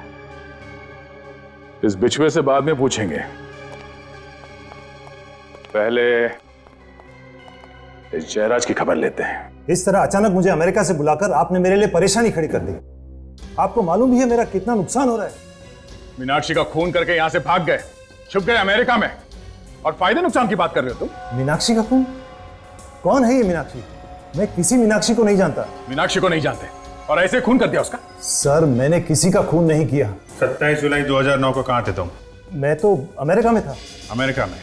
इस बिछुए से बाद में पूछेंगे, पहले इस जयराज की खबर लेते हैं। इस तरह अचानक मुझे अमेरिका से बुलाकर आपने मेरे लिए परेशानी खड़ी कर दी। आपको मालूम भी है मेरा कितना नुकसान हो रहा है। मीनाक्षी का खून करके यहां से भाग गए, छुप गए अमेरिका में, और फायदे नुकसान की बात कर रहे हो तुम? मीनाक्षी का खून? कौन है ये मीनाक्षी? मैं किसी मीनाक्षी को नहीं जानता। मीनाक्षी को नहीं जानते और ऐसे खून कर दिया उसका? सर, मैंने किसी का खून नहीं किया। 27 जुलाई 2009 को कहाँ थे तुम? मैं तो अमेरिका में था। अमेरिका में?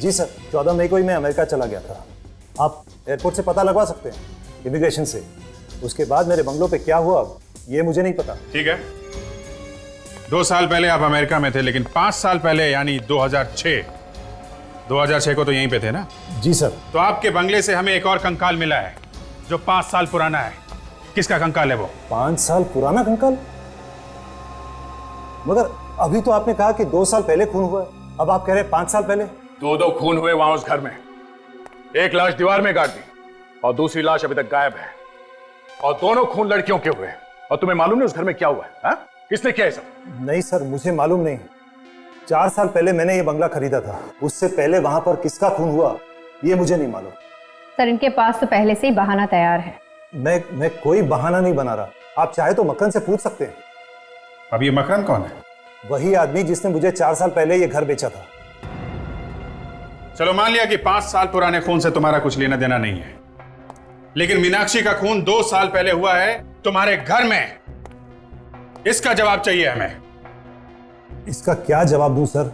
जी सर, 14 मई को ही मैं अमेरिका चला गया था। आप एयरपोर्ट से पता लगवा सकते हैं, इमिग्रेशन से। उसके बाद मेरे बंगलों पे क्या हुआ ये मुझे नहीं पता। ठीक है, 2 साल पहले आप अमेरिका में थे, लेकिन 5 साल पहले यानी 2006 को तो यहीं पे थे ना? जी सर। तो आपके बंगले से हमें एक और कंकाल मिला है जो 5 साल पुराना है। किसका कंकाल है वो? 5 साल पुराना कंकाल? मगर अभी तो आपने कहा कि 2 साल पहले खून हुआ है, अब आप कह रहे हैं 5 साल पहले। 2 खून हुए वहां उस घर में। एक लाश दीवार में गाड़ दी और दूसरी लाश अभी तक गायब है, और दोनों खून लड़कियों के हुए। और तुम्हें मालूम नहीं उस घर में क्या हुआ है? हा? किसने किया सब? नहीं सर, मुझे मालूम नहीं। 4 साल पहले मैंने ये बंगला खरीदा था, उससे पहले वहां पर किसका खून हुआ ये मुझे नहीं मालूम। सर, इनके पास तो पहले से ही बहाना तैयार है। मैं कोई बहाना नहीं बना रहा। आप चाहे तो मकरन से पूछ सकते हैं। अब ये मकरन कौन है? वही आदमी जिसने मुझे 4 साल पहले ये घर बेचा था। चलो मान लिया कि 5 साल पुराने खून से तुम्हारा कुछ लेना देना नहीं है, लेकिन मीनाक्षी का खून 2 साल पहले हुआ है तुम्हारे घर में। इसका जवाब चाहिए हमें। इसका क्या जवाब दूं सर?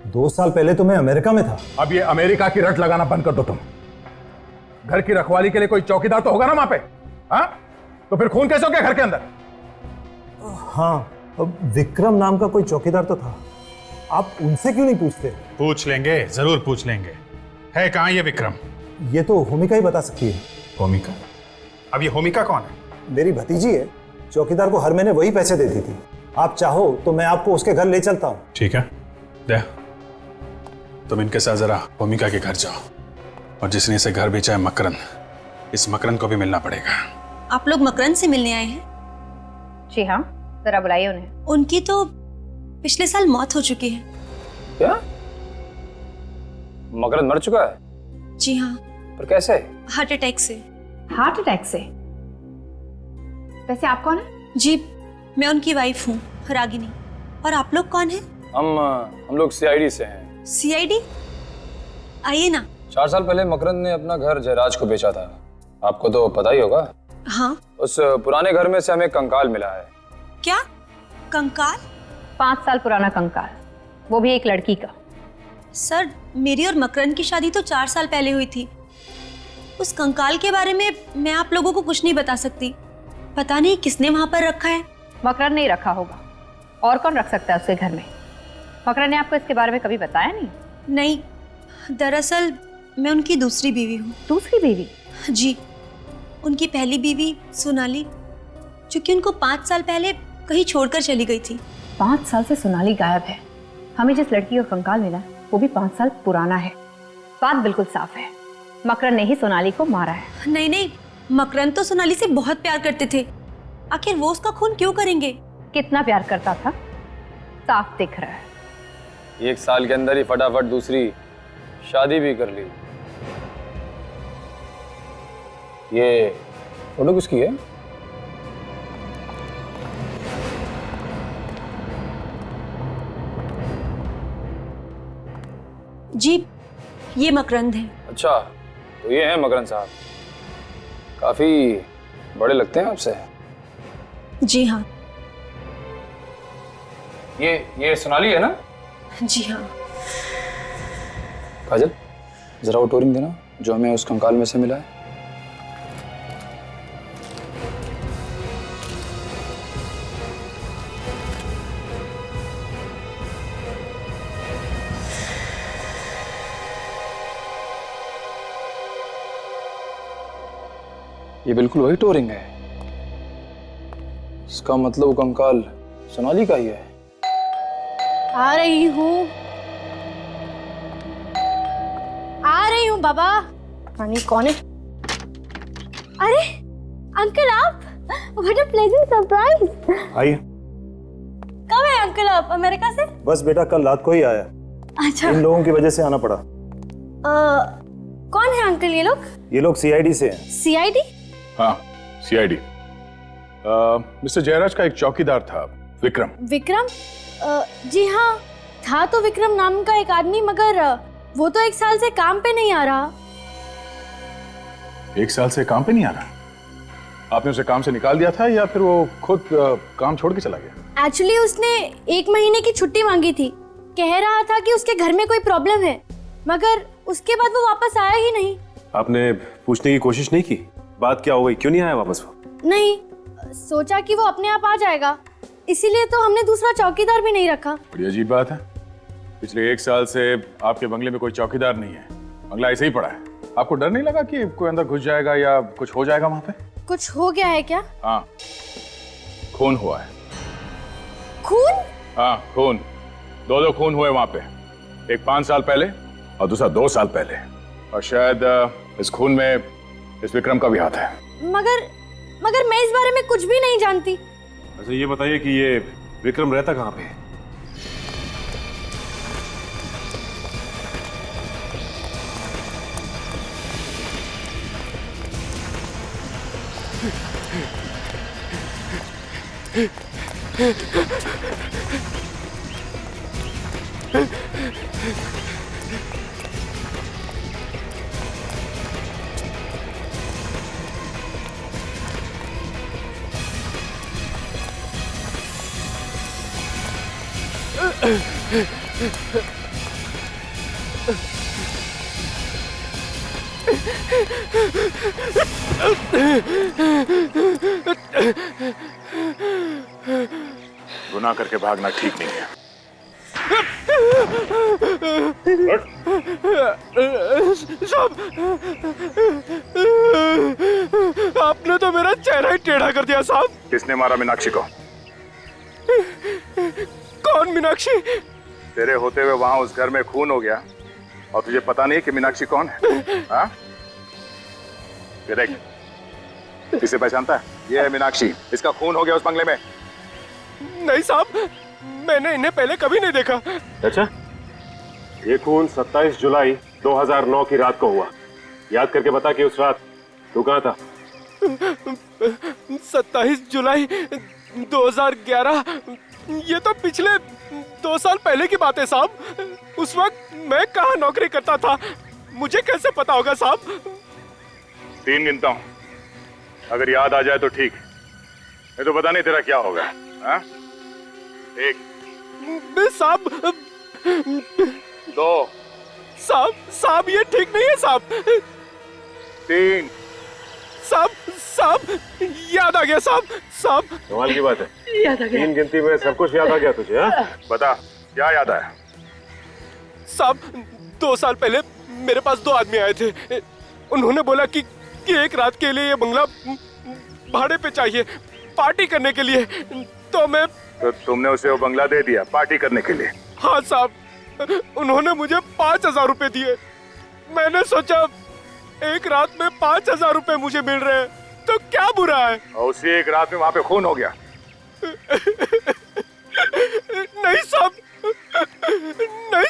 2 साल पहले तो मैं अमेरिका में था। अब ये अमेरिका की रट लगाना बंद कर दो तुम। घर की रखवाली के लिए कोई चौकीदार तो होगा ना वहां पे? हाँ? तो फिर खून कैसे हो गया घर के अंदर? हाँ, विक्रम नाम का कोई चौकीदार तो था। आप उनसे क्यों नहीं पूछते? पूछ लेंगे, जरूर पूछ लेंगे। है कहां ये विक्रम? ये तो होमिका ही बता सकती है। होमिका? अब ये होमिका कौन है? मेरी भतीजी है। चौकीदार को हर महीने वही पैसे देती थी। आप चाहो तो मैं आपको उसके घर ले चलता हूँ। ठीक है, दे। तुम इनके साथ जरा होमिका के घर जाओ, और जिसने इसे घर बेचा है मकरन, इस मकरन को भी मिलना पड़ेगा। आप लोग मकरन से मिलने आए हैं? जी हाँ, जरा बुलाइए उन्हें। उनकी तो पिछले साल मौत हो चुकी है। क्या? मकरन मर चुका है? जी हाँ। पर कैसे? हार्ट अटैक से। हार्ट अटैक से? वैसे आप कौन है? जी, मैं उनकी वाइफ हूँ, रागिनी। और आप लोग कौन हैं? हम लोग सीआईडी से हैं। सीआईडी? आइए ना। 4 साल पहले मकरंद ने अपना घर जयराज को बेचा था, आपको तो पता ही होगा। हाँ। उस पुराने घर में से हमें कंकाल मिला है। क्या कंकाल? 5 साल पुराना कंकाल, वो भी एक लड़की का। सर, मेरी और मकरंद की शादी तो 4 साल पहले हुई थी। उस कंकाल के बारे में मैं आप लोगों को कुछ नहीं बता सकती। पता नहीं किसने वहां पर रखा है। मकरंद नहीं रखा होगा, और कौन रख सकता है उसके घर में? मकरंद ने आपको इसके बारे में कभी बताया नहीं? नहीं, दरअसल मैं उनकी दूसरी बीवी हूँ। दूसरी बीवी? जी, उनकी पहली बीवी सोनाली, जो कि उनको 5 साल पहले कहीं छोड़कर चली गई थी। 5 साल से सोनाली गायब है। हमें जिस लड़की का कंकाल मिला वो भी 5 साल पुराना है। बात बिल्कुल साफ है, मकरंद ने ही सोनाली को मारा है। नहीं नहीं, मकरंद तो सोनाली से बहुत प्यार करते थे। आखिर वो उसका खून क्यों करेंगे? कितना प्यार करता था साफ दिख रहा है। 1 साल के अंदर ही फटाफट दूसरी शादी भी कर ली। ये फोटो किसकी है? जी, ये मकरंद है। अच्छा, तो ये है मकरंद साहब। काफी बड़े लगते हैं आपसे। जी हाँ। ये सोनाली है ना? जी हाँ। काजल, जरा वो टोरिंग देना जो हमें उस कंकाल में से मिला है। ये बिल्कुल वही टोरिंग है। इसका मतलब वो कंकाल सोनाली का ही है। आ रही हूँ बाबा। पानी कौन है? अरे अंकल आप, व्हाट अ प्लेजेंट सरप्राइज। आइए। कब है अंकल आप अमेरिका से? बस बेटा कल रात को ही आया। अच्छा। इन लोगों की वजह से आना पड़ा। कौन है अंकल ये लोग? ये लोग सीआईडी से हैं। सीआईडी? हाँ, सीआईडी। मिस्टर जयराज का एक चौकीदार था, विक्रम। विक्रम? जी हाँ, था तो विक्रम नाम का एक आदमी, मगर वो तो 1 साल से काम पे नहीं आ रहा। 1 साल से काम पे नहीं आ रहा? आपने उसे काम से निकाल दिया था या फिर वो खुद काम छोड़ के चला गया? एक्चुअली उसने 1 महीने की छुट्टी मांगी थी। कह रहा था कि उसके घर में कोई प्रॉब्लम है, मगर उसके बाद वो वापस आया ही नहीं। आपने पूछने की कोशिश नहीं की बात क्या हो गई, क्यों नहीं आया वापस वो? नहीं, सोचा कि वो अपने आप आ जाएगा, इसीलिए तो हमने दूसरा चौकीदार भी नहीं रखा। बड़ी अजीब बात है। पिछले 1 साल से आपके बंगले में कोई चौकीदार नहीं है, बंगला ऐसे ही पड़ा है। आपको डर नहीं लगा कि कोई अंदर घुस जाएगा या कुछ हो जाएगा वहां पे? कुछ हो गया है क्या? हाँ, खून हुआ है। खून? हाँ, खून। 2 खून हुए वहां पे, एक 5 साल पहले और दूसरा 2 साल पहले। और शायद इस खून में इस विक्रम का भी हाथ है। मगर मैं इस बारे में कुछ भी नहीं जानती। अच्छा ये बताइए कि ये विक्रम रहता कहाँ पे है? गुनाह करके भागना ठीक नहीं है। साहब, आपने तो मेरा चेहरा ही टेढ़ा कर दिया साहब। किसने मारा मीनाक्षी को? कौन मीनाक्षी? तेरे होते हुए वहां उस घर में खून हो गया और तुझे पता नहीं कि मीनाक्षी कौन है? हाँ? ये देख, इसे पहचानता है? ये है मीनाक्षी, इसका खून हो गया उस बंगले में। नहीं साहब, मैंने इन्हें पहले कभी नहीं देखा। अच्छा, ये खून 27 जुलाई 2009 की रात को हुआ। याद करके बता कि उस रात तू कहाँ था? 27 जुलाई 2011 ये तो पिछले 2 साल पहले की बात है साहब। उस वक्त मैं कहाँ नौकरी करता था, मुझे कैसे पता होगा साहब? 3 गिनता हूं, अगर याद आ जाए तो ठीक, नहीं तो पता नहीं तेरा क्या होगा। हाँ? 1 साहब 2 साहब ये ठीक नहीं है साहब। 3 साहब याद आ गया साहब। कमाल की बात है, याद आ गया। 3 गिनती में सब कुछ याद आ गया तुझे? हाँ? बता क्या याद आया? साहब 2 साल पहले मेरे पास 2 आदमी आए थे। उन्होंने बोला कि एक रात के लिए ये बंगला भाड़े पे चाहिए पार्टी करने के लिए। तो तुमने उसे वो बंगला दे दिया पार्टी करने के लिए? हाँ साहब, उन्होंने मुझे 5,000 रुपए दिए। मैंने सोचा एक रात में 5,000 रुपए मुझे मिल रहे हैं तो क्या बुरा है। और उसी एक रात में वहां पे खून हो गया? नहीं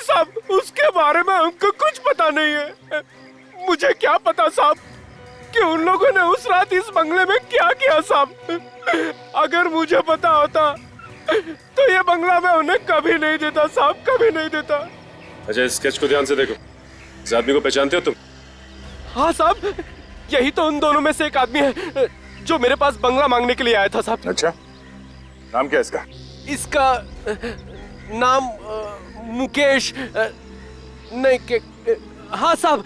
साहब, उसके बारे में हमको कुछ पता नहीं है। मुझे क्या पता साहब कि उन लोगों ने उस रात इस बंगले में क्या किया साहब। अगर मुझे पता होता तो ये बंगला मैं उन्हें कभी नहीं देता साहब, कभी नहीं देता। अच्छा, इस स्केच को ध्यान से देखो, इस आदमी को पहचानते हो तुम? हाँ साहब, यही तो उन दोनों में से एक आदमी है जो मेरे पास बंगला मांगने के लिए आया था साहब। अच्छा, नाम क्या है इसका? इसका नाम मुकेश नहीं हाँ साहब,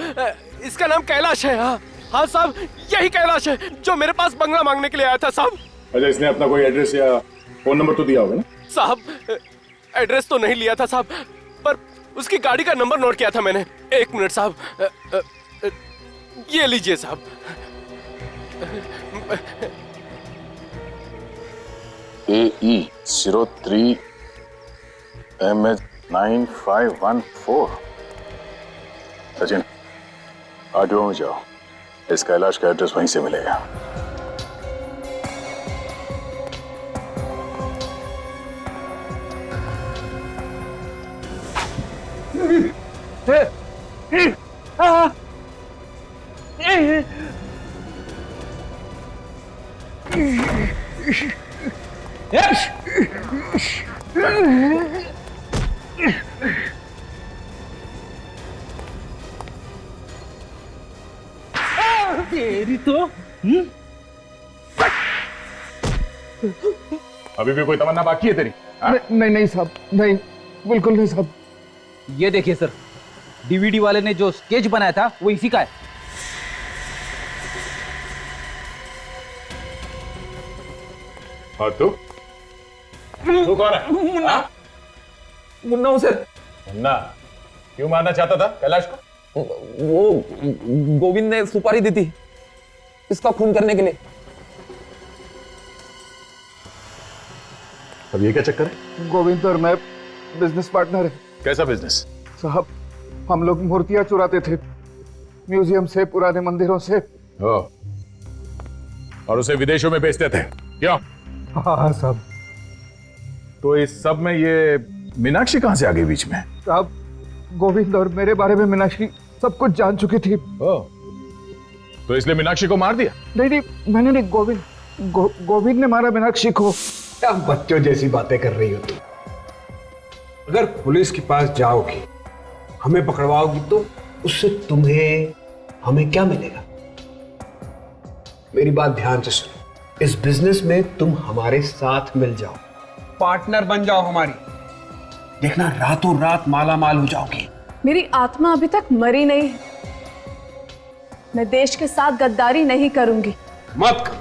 इसका नाम कैलाश है। हाँ साहब, यही कैलाश है जो मेरे पास बंगला मांगने के लिए आया था साहब। अच्छा, इसने अपना कोई एड्रेस या फोन नंबर तो दिया होगा ना? साहब एड्रेस तो नहीं लिया था साहब, पर उसकी गाड़ी का नंबर नोट किया था मैंने। 1 मिनट साहब, ये लीजिए साहब। AE 03 MH 9514। सचिन, आरटीओ में जाओ, इस कैलाश का एड्रेस वहीं से मिलेगा। तेरी तो अभी भी कोई तमन्ना बाकी है तेरी? नहीं साहब, नहीं, बिल्कुल नहीं साहब। ये देखिए सर, डीवीडी वाले ने जो स्केच बनाया था वो इसी का है। और तू कौन है? मुन्ना हूं सर। मुन्ना क्यों मारना चाहता था कैलाश को? वो गोविंद ने सुपारी दी थी इसका खून करने के लिए। अब ये क्या चक्कर है? गोविंद और मैं बिजनेस पार्टनर है। कैसा बिजनेस? साहब, हम लोग मूर्तियां चुराते थे म्यूजियम से, पुराने मंदिरों से। और उसे विदेशों में बेचते थे, क्यों? हाँ साहब। तो इस सब में ये मीनाक्षी कहां से आ गई बीच में? साहब, गोविंद और मेरे बारे में मीनाक्षी सब कुछ जान चुकी थी। तो इसलिए मीनाक्षी को मार दिया? नहीं, मैंने नहीं, गोविंद ने मारा मीनाक्षी को। क्या बच्चों जैसी बातें कर रही हो तुम? अगर पुलिस के पास जाओगी, हमें पकड़वाओगी, तो उससे तुम्हें हमें क्या मिलेगा? मेरी बात ध्यान से सुनो, इस बिजनेस में तुम हमारे साथ मिल जाओ, पार्टनर बन जाओ हमारी, देखना रातों रात माला माल हो जाओगी। मेरी आत्मा अभी तक मरी नहीं है। मैं देश के साथ गद्दारी नहीं करूंगी। मत करो,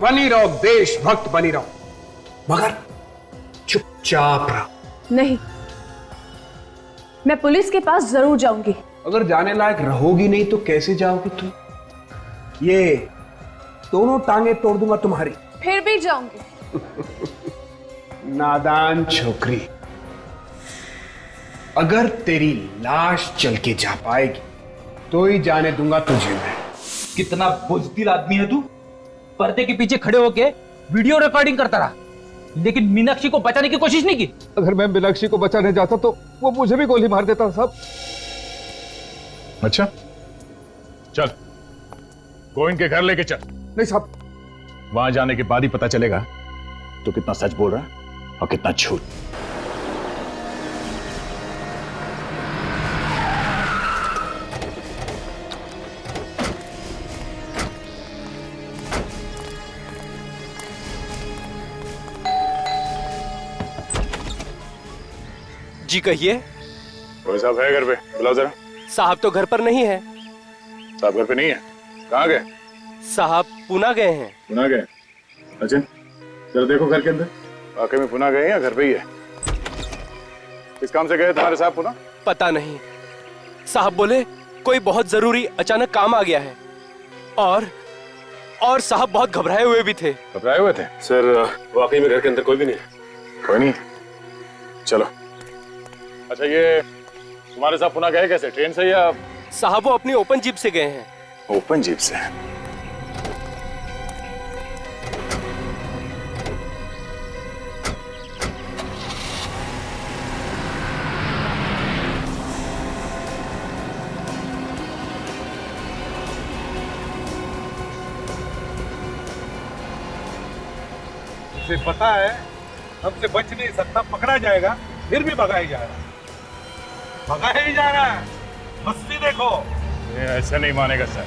बनी रहो, देशभक्त बनी रहो, मगर चुपचाप रहो। नहीं, मैं पुलिस के पास जरूर जाऊंगी। अगर जाने लायक रहोगी नहीं तो कैसे जाओगी तुम? ये दोनों टांगे तोड़ दूंगा तुम्हारी। फिर भी जाऊंगी। नादान छोकरी, अगर तेरी लाश चल के जा पाएगी तो ही जाने दूंगा तुझे मैं। कितना बुज़दिल आदमी है तू। पर्दे के पीछे खड़े होके वीडियो रिकॉर्डिंग करता रहा, लेकिन मीनाक्षी को बचाने की कोशिश नहीं की। अगर मैं मीनाक्षी को बचाने जाता तो वो मुझे भी गोली मार देता साहब। अच्छा, चल गोविंद के घर लेके चल। नहीं साहब, वहां जाने के बाद ही पता चलेगा तो कितना सच बोल रहा है और कितना झूठ। जी कहिए। कोई साहब है घर पे? बुलाओ जरा। साहब तो घर पर नहीं है। साहब घर पे नहीं है? कहाँ गए? साहब पुणे गए हैं। पुणे गए? अच्छा, जरा देखो घर के अंदर। वाकई में पुणे गए या घर पे ही है? किस काम से गए तुम्हारे साहब पुणे? पता नहीं। साहब बोले कोई बहुत जरूरी अचानक काम आ गया है। और साहब बहुत घबराए हुए भी थे। घबराए हुए थे? सर वाकई में घर के अंदर कोई भी नहीं है। कोई नहीं? चलो। अच्छा, ये तुम्हारे साहब पुणे गए कैसे? ट्रेन से या? साहब वो अपनी ओपन जीप से गए हैं। ओपन जीप से? उसे पता है हमसे बच नहीं सकता, पकड़ा जाएगा, फिर भी भगाया जा रहा है, भगाया ही जा रहा है। मस्ती देखो। ये ऐसा नहीं मानेगा सर।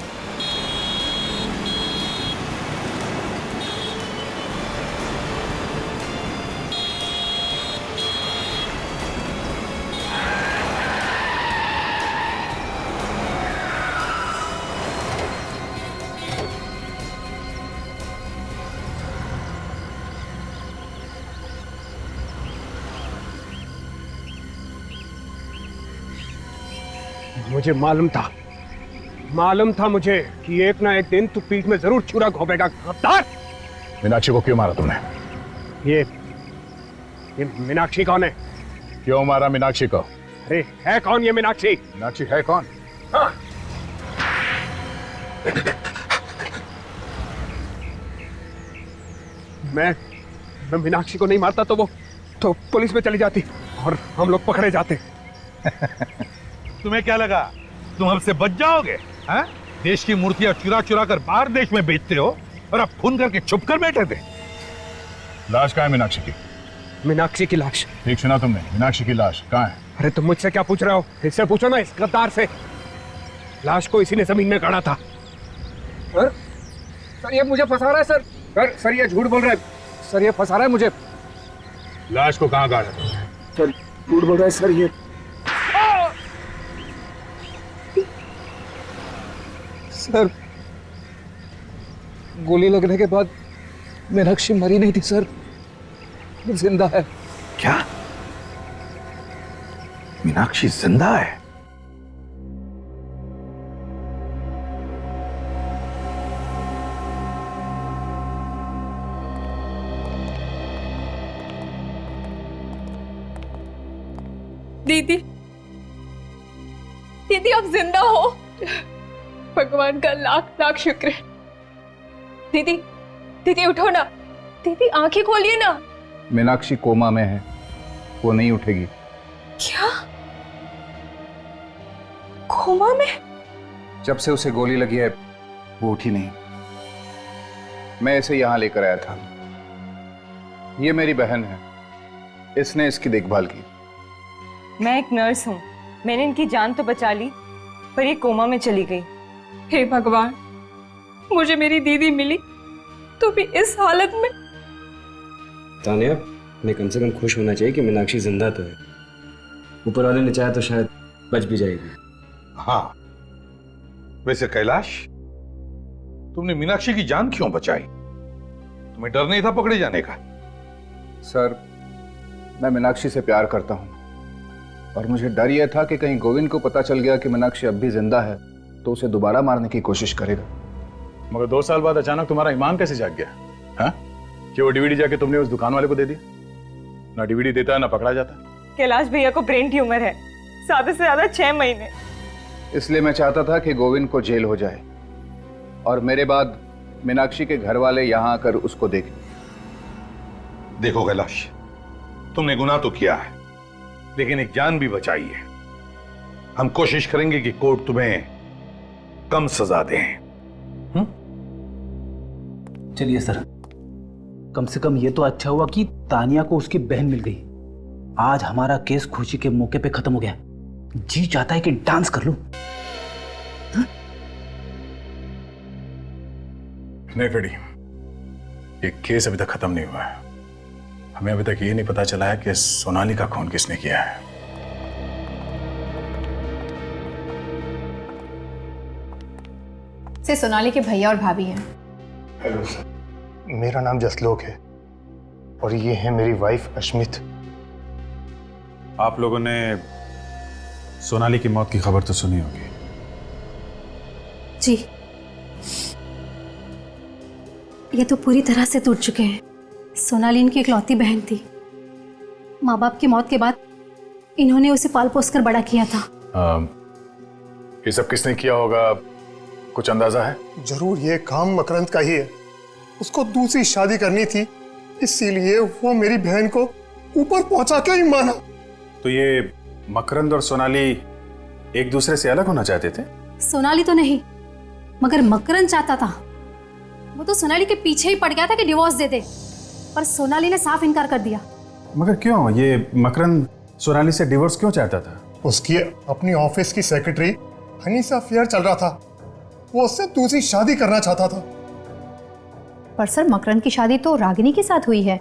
मुझे मालूम था मुझे कि एक ना एक दिन तू पीठ में जरूर छुरा घोंपेगा। गद्दार! मीनाक्षी को क्यों मारा तुमने? ये मीनाक्षी कौन है? क्यों मारा मीनाक्षी को? अरे है कौन ये मीनाक्षी? मीनाक्षी है कौन? हाँ। मैं मीनाक्षी को नहीं मारता तो पुलिस में चली जाती और हम लोग पकड़े जाते। तुम्हें क्या लगा तुम हमसे बच जाओगे? हाँ? देश की मूर्तियां चुरा कर बाहर देश में बेचते हो और अब खून करके छुप कर बैठे थे। लाश कहाँ है मीनाक्षी की? मीनाक्षी की लाश? ठीक सुना तुमने, मीनाक्षी की लाश कहाँ है? अरे तुम मुझसे क्या पूछ रहे हो? इससे पूछो ना, इस गद्दार से। लाश को इसी ने जमीन में गाड़ा था। सर ये मुझे फंसा रहा है सर। सर ये झूठ बोल रहा है। सर ये फंसा रहा है मुझे। लाश को कहाँ गाड़ा? सर झूठ बोल रहा है सर ये। सर गोली लगने के बाद मीनाक्षी मरी नहीं थी सर, जिंदा है। क्या? मीनाक्षी जिंदा है? दीदी आप जिंदा हो। भगवान का लाख लाख शुक्र है। दीदी उठो ना। दीदी आंखें खोलिए ना। मीनाक्षी कोमा में है, वो नहीं उठेगी। क्या? कोमा में? जब से उसे गोली लगी है वो उठी नहीं। मैं इसे यहां लेकर आया था। ये मेरी बहन है, इसने इसकी देखभाल की। मैं एक नर्स हूँ, मैंने इनकी जान तो बचा ली, पर ये कोमा में चली गई। हे भगवान, मुझे मेरी दीदी मिली तो भी इस हालत में। तान्या, मैं कम से कम खुश होना चाहिए कि मीनाक्षी जिंदा तो है। ऊपर वाले ने चाहा तो शायद बच भी जाएगी। हाँ, वैसे कैलाश, तुमने मीनाक्षी की जान क्यों बचाई? तुम्हें डर नहीं था पकड़े जाने का? सर, मैं मीनाक्षी से प्यार करता हूँ और मुझे डर यह था कि कहीं गोविंद को पता चल गया कि मीनाक्षी अब भी जिंदा है तो उसे दोबारा मारने की कोशिश करेगा। मगर 2 साल बाद अचानक तुम्हारा ईमान कैसे जाग गया? हाँ? कि वो डीवीडी जाके तुमने उस दुकान वाले को दे दिया? ना डीवीडी देता है ना पकड़ा जाता। कैलाश भैया को ब्रेन ट्यूमर है, ज्यादा से ज्यादा 6 महीने। इसलिए मैं चाहता था कि गोविंद को जेल हो जाए और मेरे बाद मीनाक्षी के घर वाले यहाँ आकर उसको देखें। देखो कैलाश, तुमने गुनाह तो किया है, लेकिन एक जान भी बचाई है। हम कोशिश करेंगे कि कोर्ट तुम्हें कम सजा दे। चलिए सर, कम से कम ये तो अच्छा हुआ कि तानिया को उसकी बहन मिल गई। आज हमारा केस खुशी के मौके पे खत्म हो गया। जी चाहता है कि डांस कर लूं। नहीं फ्रेडी, ये केस अभी तक खत्म नहीं हुआ है। हमें अभी तक ये नहीं पता चला है कि सोनाली का खून किसने किया है। से सोनाली के भैया और भाभी हैं। हेलो सर, मेरा नाम जसलोक है और ये है मेरी वाइफ अश्मित। आप लोगों ने सोनाली की मौत की खबर तो सुनी होगी। जी, ये तो पूरी तरह से टूट चुके हैं। सोनाली इनकी इकलौती बहन थी। माँ बाप की मौत के बाद इन्होंने उसे पाल पोस कर बड़ा किया था। ये सब किसने किया होगा, कुछ अंदाजा है? जरूर ये काम मकरंद का ही है। उसको दूसरी शादी करनी थी, इसीलिए वो मेरी बहन को ऊपर पहुंचा के ही माना। तो ये मकरंद और सोनाली एक दूसरे से अलग होना चाहते थे? सोनाली तो नहीं, मगर मकरंद चाहता था। वो तो सोनाली के पीछे ही पड़ गया था कि डिवोर्स दे दे, पर सोनाली ने साफ इनकार कर दिया। मगर क्यों? ये मकरंद सोनाली से डिवोर्स क्यों चाहता था? उसकी अपनी ऑफिस की सेक्रेटरी हनी से अफेयर चल रहा था। वो उससे दूसरी शादी करना चाहता था। पर सर, मकरंद की शादी तो रागिनी के साथ हुई है,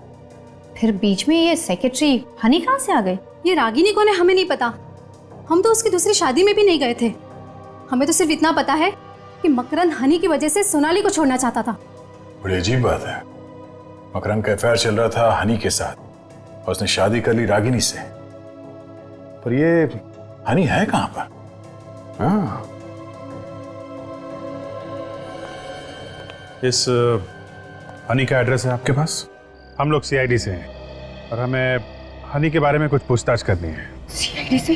फिर बीच में ये सेक्रेटरी हनी कहाँ से आ गई? ये रागिनी कौन है हमें नहीं पता। हम तो उसकी दूसरी शादी में भी नहीं गए थे। हमें तो सिर्फ इतना पता है कि मकरंद हनी की वजह से सोनाली को छोड़ना चाहता था। बड़ी अजीब बात है। मकरंद का अफेयर चल रहा था हनी के साथ और उसने शादी कर ली रागिनी से। पर ये हनी है कहां पर? हाँ, इस हनी का एड्रेस है आपके पास? हम लोग सीआईडी से हैं और हमें हनी के बारे में कुछ पूछताछ करनी है। सीआईडी से?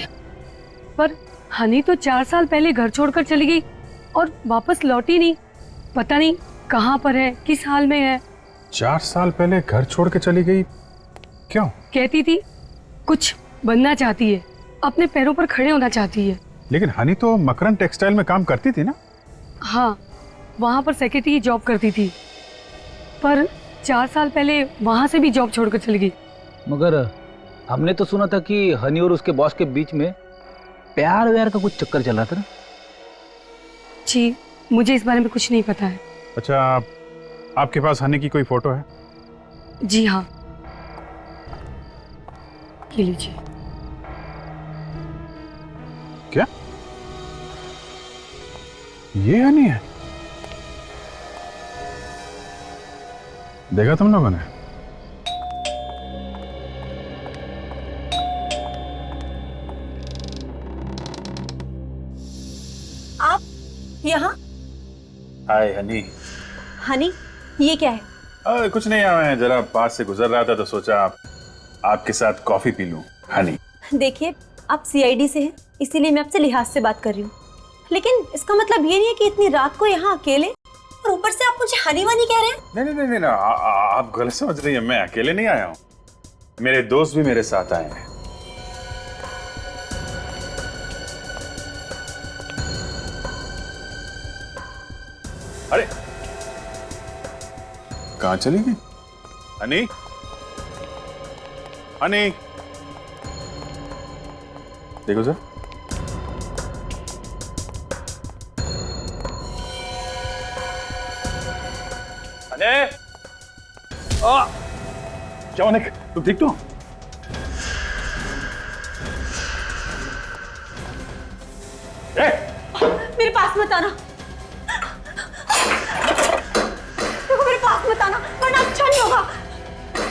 पर हनी तो 4 साल पहले घर छोड़कर चली गई और वापस लौटी नहीं। पता नहीं कहाँ पर है, किस हाल में है। 4 साल पहले घर छोड़ के चली गई? क्यों? कहती थी कुछ बनना चाहती है, अपने पैरों पर खड़े होना चाहती है। लेकिन हनी तो मकरंद टेक्सटाइल में काम करती थी ना? हाँ, वहाँ पर सेक्रेटरी की जॉब करती थी, पर 4 साल पहले वहाँ से भी जॉब छोड़कर चली गई। मगर हमने तो सुना था कि हनी और उसके बॉस के बीच में प्यार व्यार का कुछ चक्कर चल रहा था ना? जी, मुझे इस बारे में कुछ नहीं पता है। अच्छा, आपके पास हनी की कोई फोटो है? जी हाँ, ये लीजिए। क्या ये हनी है? देखा तुम लोगों ने? आप यहाँ? हाय हनी। हनी, ये क्या है? कुछ नहीं, मैं जरा पास से गुजर रहा था तो सोचा आपके साथ कॉफी पी लूं। हनी, देखिए, आप सीआईडी से हैं, इसीलिए मैं आपसे लिहाज से बात कर रही हूँ। लेकिन इसका मतलब ये नहीं है कि इतनी रात को यहाँ अकेले, और ऊपर से आप मुझे हनी वनी कह रहे हैं। नहीं, आप गलत समझ रही हैं। मैं अकेले नहीं आया हूँ, मेरे दोस्त भी मेरे साथ आए हैं। अरे कहाँ चली गई हनी? हनी, देखो सर। अरे क्या होने, तुम ठीक तो? मेरे पास मत आना, देखो मेरे पास मत आना, वरना अच्छा नहीं होगा।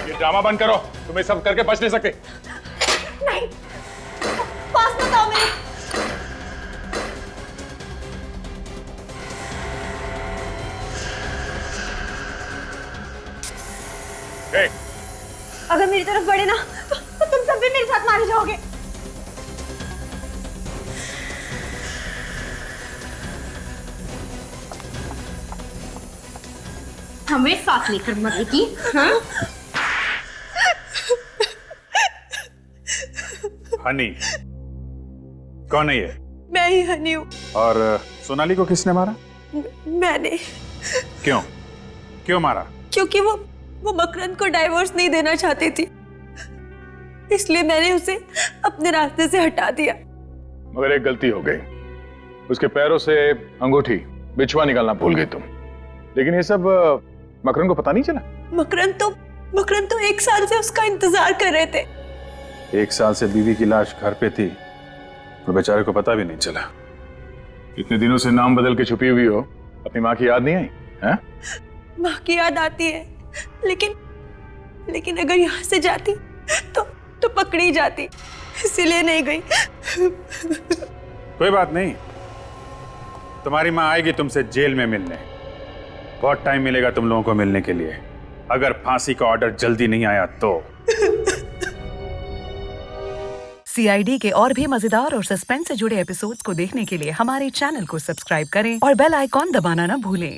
ये ड्रामा बंद करो, तुम्हें सब करके बच नहीं सकते। नहीं, पास मत आओ मेरे। अगर मेरी तरफ बढ़े ना तो तुम सब भी मेरे साथ मारे जाओगे। हमें साथ लेकर मरेगी? हाँ? हनी कौन है ये? मैं ही हनी हूँ। और सोनाली को किसने मारा? मैंने। क्यों मारा? क्योंकि वो वो मकरंद को डाइवोर्स नहीं देना चाहती थी, इसलिए मैंने उसे अपने रास्ते से हटा दिया। मगर एक गलती हो गई, उसके पैरों से अंगूठी बिछुआ निकालना भूल गई तुम। लेकिन ये सब मकरंद को पता नहीं चला? मकरंद तो 1 साल से उसका इंतजार कर रहे थे। 1 साल से बीवी की लाश घर पे थी और बेचारे को पता भी नहीं चला। इतने दिनों से नाम बदल के छुपी हुई हो, अपनी माँ की याद नहीं आई? हैं? माँ की याद आती है, लेकिन अगर यहाँ से जाती तो पकड़ी जाती, इसीलिए नहीं गई। कोई बात नहीं, तुम्हारी माँ आएगी तुमसे जेल में मिलने। बहुत टाइम मिलेगा तुम लोगों को मिलने के लिए, अगर फांसी का ऑर्डर जल्दी नहीं आया तो। CID के और भी मजेदार और सस्पेंस से जुड़े एपिसोड्स को देखने के लिए हमारे चैनल को सब्सक्राइब करें और बेल आइकॉन दबाना ना भूलें।